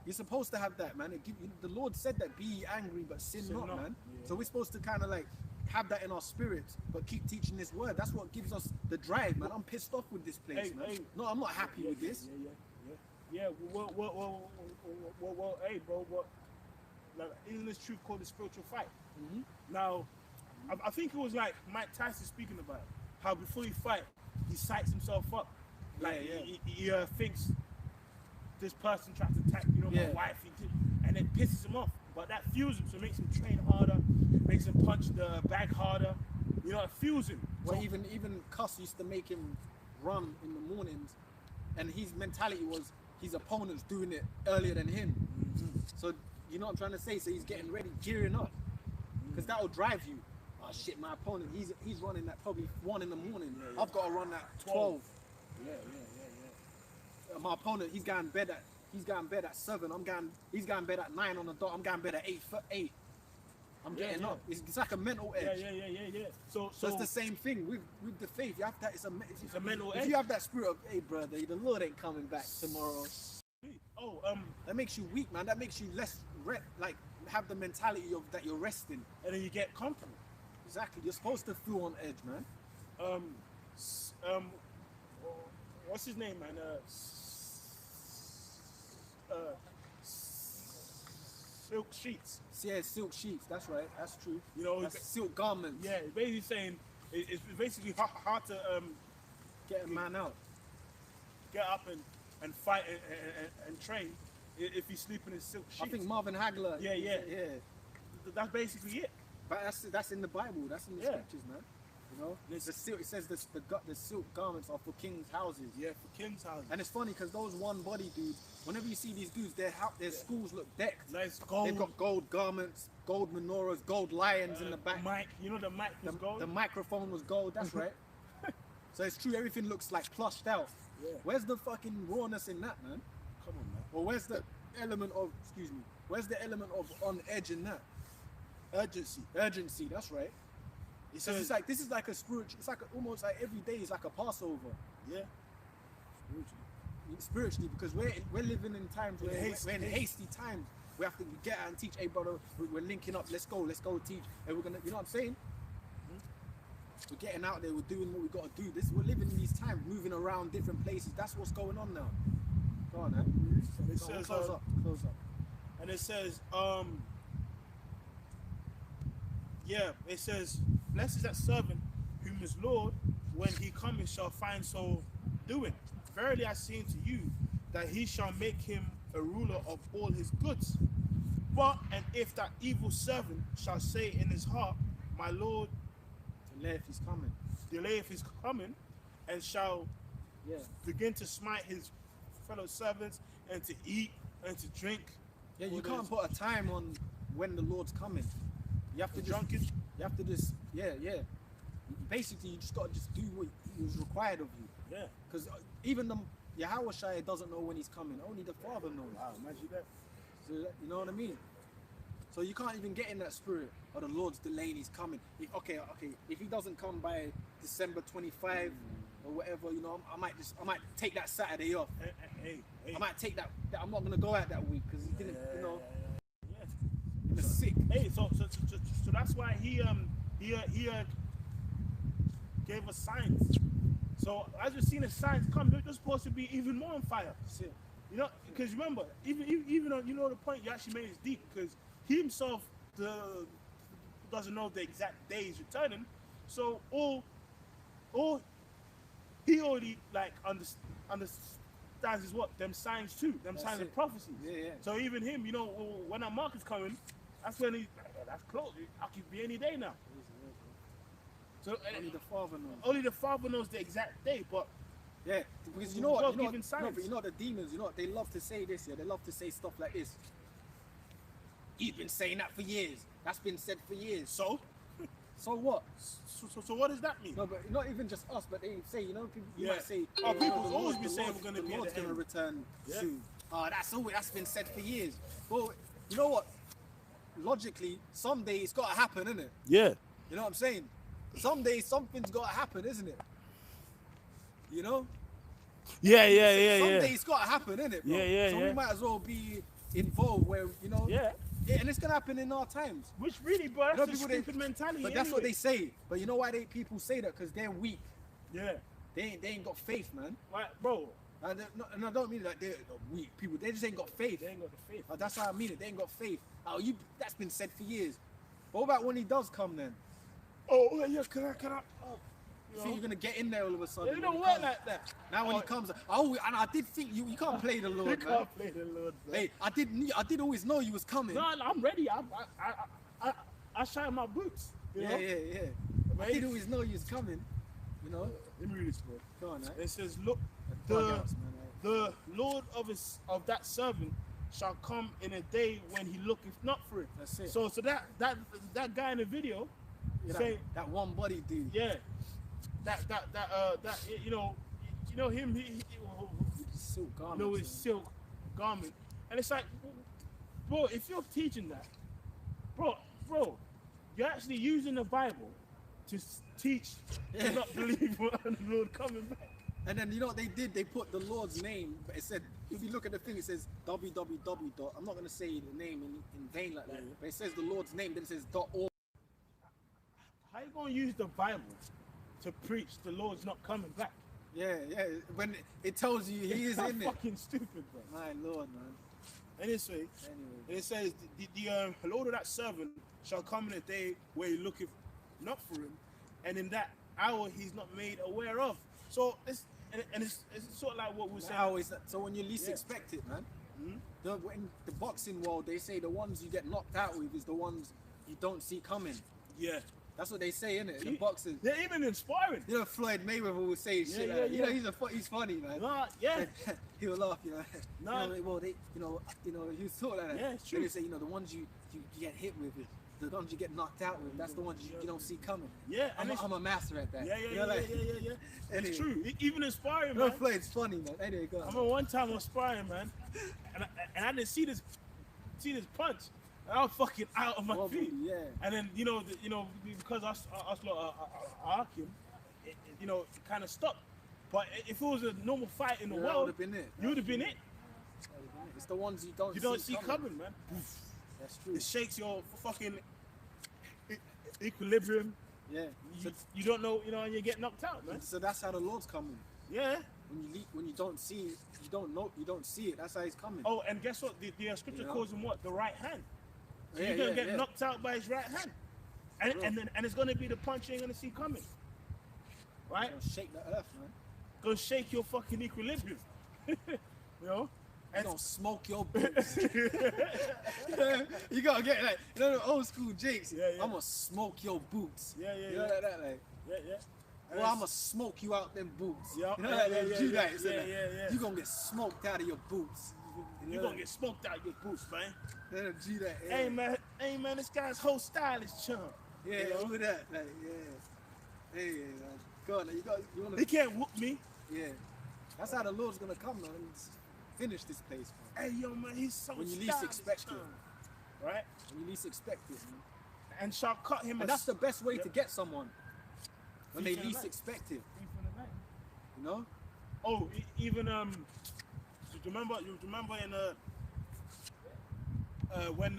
you're supposed to have that, man. The Lord said that, be ye angry but sin not, man. Yeah. So we're supposed to kind of like have that in our spirits, but keep teaching this word. That's what gives us the drive, man. I'm pissed off with this place, man. No, I'm not happy with this. Yeah. Well, hey, bro. What? Like, isn't this truth called the spiritual fight? Now, I think it was like Mike Tyson speaking about it, how before he fight, he psychs himself up. Like he thinks this person tried to attack, you know, my wife, and it pisses him off. But that fuels him, so it makes him train harder, makes him punch the bag harder. You know, it fuels him. Well, so, even Cuss used to make him run in the mornings, and his mentality was his opponent's doing it earlier than him. So you know what I'm trying to say? So he's getting ready, gearing up, because that will drive you. Oh shit, my opponent, he's running at probably 1 in the morning. I've got to run at 12. My opponent, he's going bed at 7. He's going bed at 9 on the dot. I'm going bed at 8. I'm getting up. It's like a mental edge. Yeah. So it's the same thing with the faith. You have that. It's a mental edge. If you have that spirit of, hey brother, the Lord ain't coming back tomorrow. That makes you weak, man. That makes you less have the mentality of that you're resting, and then you get comfortable. Exactly. You're supposed to feel on edge, man. What's his name, man? Silk sheets. Yeah, silk sheets. That's right. That's true. You know, that's silk garments. Yeah, it's basically saying it's basically hard to get a man out, get up and fight and train if he's sleeping in silk sheets. I think Marvin Hagler. Yeah. That's basically it. But that's in the Bible. That's in the scriptures, man. You know, it says the silk garments are for kings' houses. Yeah, for kings' houses. And it's funny because those one-body dudes, whenever you see these dudes, their schools look decked. Nice gold. They've got gold garments, gold menorahs, gold lions in the back. Mic, you know the mic was gold. The microphone was gold. That's right. So it's true. Everything looks like plushed out. Yeah. Where's the fucking rawness in that, man? Come on, man. Or where's the element of? Where's the element of on edge in that? Urgency. That's right. It's like this is like a spiritual. It's like almost like every day is like a Passover. Yeah. Spiritually, because we're living in times where we're in hasty times. We have to get out and teach. Hey, brother, we're linking up. Let's go teach. And we're gonna, you know what I'm saying? We're getting out there. We're doing what we got to do. We're living in these times, moving around different places. That's what's going on now. Go on, man. It says, close up. And it says, it says, blessed is that servant whom his Lord, when he cometh, shall find so doing. Verily I say unto you, that he shall make him a ruler of all his goods. But, and if that evil servant shall say in his heart, my Lord Delayeth his coming. delayeth his coming, and shall Yeah. begin to smite his fellow servants, and to eat and to drink. Yeah, you Or can't put a time on when the Lord's coming. You have to the just, drunkard. you have to just, yeah. Basically, you just got to just do what is required of you. Yeah. Because even the Yahweh Shai doesn't know when he's coming. Only the Father knows. Wow, imagine that. So, you know what I mean? So you can't even get in that spirit. Oh, the Lord's delaying his coming. Okay. If he doesn't come by December 25 or whatever, you know, I might take that Saturday off. Hey. I might take that. I'm not gonna go out that week because he didn't, you know, Yeah. he was sick. Hey, so that's why he gave us signs. So as we've seen the signs come, they're supposed to be even more on fire. That's it. You know, because remember, even on, you know, the point you actually made is deep, because he himself doesn't know the exact day he's returning. So all he already like understands is what them signs too, them That's signs it. of prophecies. Yeah. So even him, you know, when that mark is coming, that's when that's close. I could be any day now. So Only the Father knows. only the Father knows the exact day, but Yeah, because you We've know got what? You know, given signs. no, but you know the demons. You know what? They love to say this. Yeah, they love to say stuff like this. You've been saying that for years. That's been said for years. so what? what does that mean? No, but not even just us, but they say, you know, people you Yeah. might say, Oh, people the always Lord- be the saying Lord- we're gonna the be at Lord's the gonna end. return Yeah. soon. That's been said for years. Well, you know what? Logically, someday it's got to happen, isn't it? Yeah. You know what I'm saying? Someday something's got to happen, isn't it? You know? Someday it's got to happen, isn't it, bro? Yeah, So yeah. we might as well be involved where, you know, Yeah. and it's gonna happen in our times. Which really, bro, You know, that's a people, stupid mentality. But that's what anyway. they say. But you know why people say that? Because they're weak. Yeah. They ain't got faith, man. Like, bro, And I don't mean like they're weak people. They just ain't got faith. they ain't got the faith. That's how I mean it. They ain't got faith. That's been said for years. But what about when he does come then? Oh, yeah, can I? Oh, You think you're gonna get in there all of a sudden? it when don't he work comes? like that. Now when he comes, and I did think you can't play the Lord, You man. can't play the Lord, bro. Hey, I did always know you was coming. No, I'm ready. I shine my boots. You know? Yeah. I Mate. did always know you was coming. You know? Let me read this, bro. Go on, man. It says, look, Dugouts, man. the Lord of that servant shall come in a day when he looketh not for it. That's it. So that guy in the video, Yeah, say, that one body dude. yeah, that you know him, he Silk you garments. know his man. silk garment, and it's like, bro, if you're teaching that, bro, you're actually using the Bible to teach to not believe on the Lord coming back. And then you know what they did? They put the Lord's name, but it said, if you look at the thing, it says www. I'm not going to say the name in vain like that, but it says the Lord's name, then it says .org. How you gonna use the Bible to preach the Lord's not coming back? Yeah. When it tells you he is in it. Fucking stupid, bro. My Lord, man. Anyway, and it says the Lord of that servant shall come in a day where he looketh not for him, and in that hour he's not made aware of. So it's sort of like what we're saying. How is that? So when you least Yeah. expect it, man. Mhm. In the boxing world, they say the ones you get knocked out with is the ones you don't see coming. Yeah, That's what they say, innit? In the boxing. they're even inspiring. You know, Floyd Mayweather will say shit like that. You know, he's funny, man. Nah, yeah, He'll laugh, you know. No. You know, well, they, you know, he was talking like that. Yeah, it's true. They say, you know, the ones you get hit with, the ones you get knocked out with, that's the ones you don't see coming. yeah, and I'm a master at that. yeah. You know, like, It's Anyway. true. Even inspiring, You know, man. Floyd's funny, man. Anyway, go I on. remember one time I was sparring, man, and I didn't see this punch. And I was fucking out of my Wobbly, feet. yeah. And then because us lot are Arkin, it kind of stopped. But if it was a normal fight in the That world, would have been it. you would have been it. It's the ones you don't See coming, man. That's true. It shakes your fucking equilibrium. Yeah. You don't know, and you get knocked out, man. So that's how the Lord's coming. Yeah. When you don't see it, you don't see it. That's how he's coming. Oh, and guess what? The scripture You know? calls him what? The right hand. So Yeah, you're gonna yeah, get yeah. knocked out by his right hand, and it's gonna be the punch you ain't gonna see coming, right? Gonna shake the earth, man. Gonna shake your fucking equilibrium, you know. It's gonna smoke your boots. You gotta get like, you know, the old school Jakes. Yeah, yeah. I'm gonna smoke your boots. Yeah, yeah, You know yeah. like that, like. Yeah, yeah. Well, I'm gonna smoke you out them boots. Yeah, You know, yeah, like yeah, them yeah, Judites, yeah, innit? yeah. You gonna get smoked out of your boots. You gonna get smoked out your boots, man. They're them Judite, yeah. Hey man, this guy's whole style is chump. Yeah, you know? all that, like, yeah. Hey, man. Go on, you wanna. They can't whoop me. Yeah. That's how the Lord's gonna come, man, and finish this place, man. Hey yo, man, he's so When you least stylish, expect it. chump. Right? When you least expect it, man. And shall cut him. And that's the best way to Yep. get someone. When they Thief in the least night. expect it, Thief in the night. you know? Oh, even you remember in when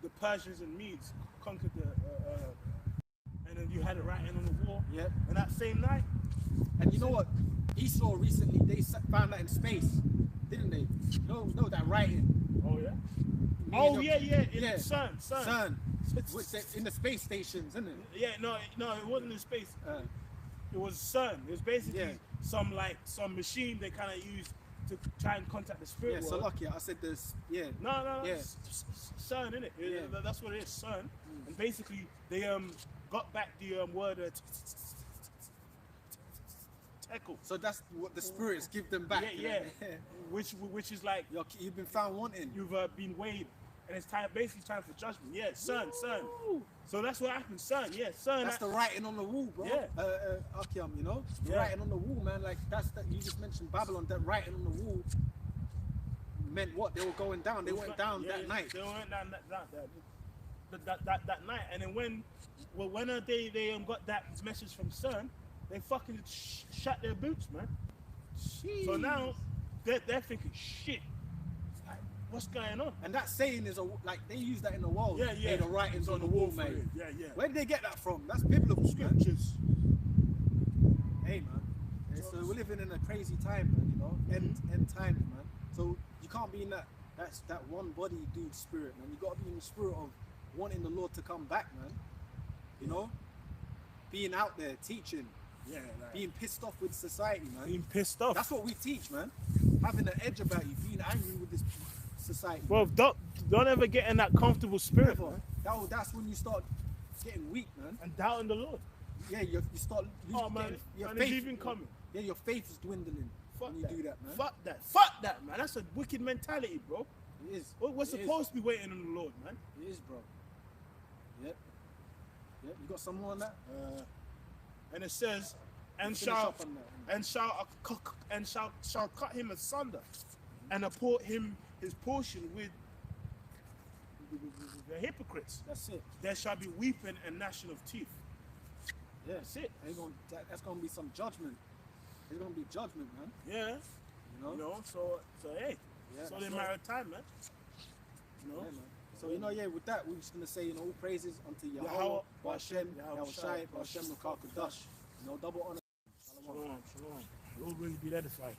the Persians and Medes conquered and then you had it writing on the wall. Yep. And that same night. And you know what? Esau recently, they found that in space, didn't they? No, that writing. Oh yeah. Me Oh and yeah, your- yeah. yeah. Sun. In the space stations, isn't it? Yeah, no, it wasn't in space. It was sun. It was basically Yeah. some machine they kind of used to try and contact the spirit Yeah, so world. lucky. I said this. Yeah. No. Yeah. Sun, innit? Yeah. That's what it is, sun. And basically, they got back the word tekel. So that's what the spirits give them back. Yeah. Which is like You've been found wanting. you've been weighed, and it's basically time for judgment. Yeah, sun. Woo! So that's what happened, sun. Yeah, sun. That's the writing on the wall, bro. Yeah. Akiam, you know? The Yeah. writing on the wall, man. Like, you just mentioned Babylon, that writing on the wall meant what? They were going down. They went down that night. They went down that night, and then when they got that message from Sun, they fucking shut their boots, man. Jeez. So now they're thinking, shit, like, what's going on? And that saying is, like, they use that in the world. Yeah. Hey, the writings on the wall, for mate. it. Yeah. Where did they get that from? That's biblical, man. Scriptures. Hey, man. Yeah, so we're living in a crazy time, man, you know? End times, man. So you can't be in that one body dude spirit, man. You gotta be in the spirit of wanting the Lord to come back, man. You know? Being out there, teaching, Yeah, like, being pissed off with society, man. being pissed off. That's what we teach, man. Having an edge about you, being angry with this society. Bro, don't ever get in that comfortable spirit, Never. man. That's when you start getting weak, man. And doubting the Lord. Yeah, you start losing Oh man, your and faith. it's even coming. Yeah, your faith is dwindling Fuck when you that. do that, man. Fuck that, man. That's a wicked mentality, bro. It is. We're It supposed to be waiting on the Lord, man. It is, bro. Yep. You got some more on that? And it says, and Finish shall up on that. shall cut him asunder, and appoint him his portion with the hypocrites. That's it. There shall be weeping and gnashing of teeth. Yeah. That's it. That's gonna be some judgment. There's gonna be judgment, man. Yeah. You know? So hey, Yeah, so they that's married time, man. You know. Yeah, man. So with that, we're just gonna say, all praises unto Yahweh, Yahweh, Bashem, Yahweh Shai, Bashem, Lukaku, Dash. Double honor. Shalom. Lord really be edified.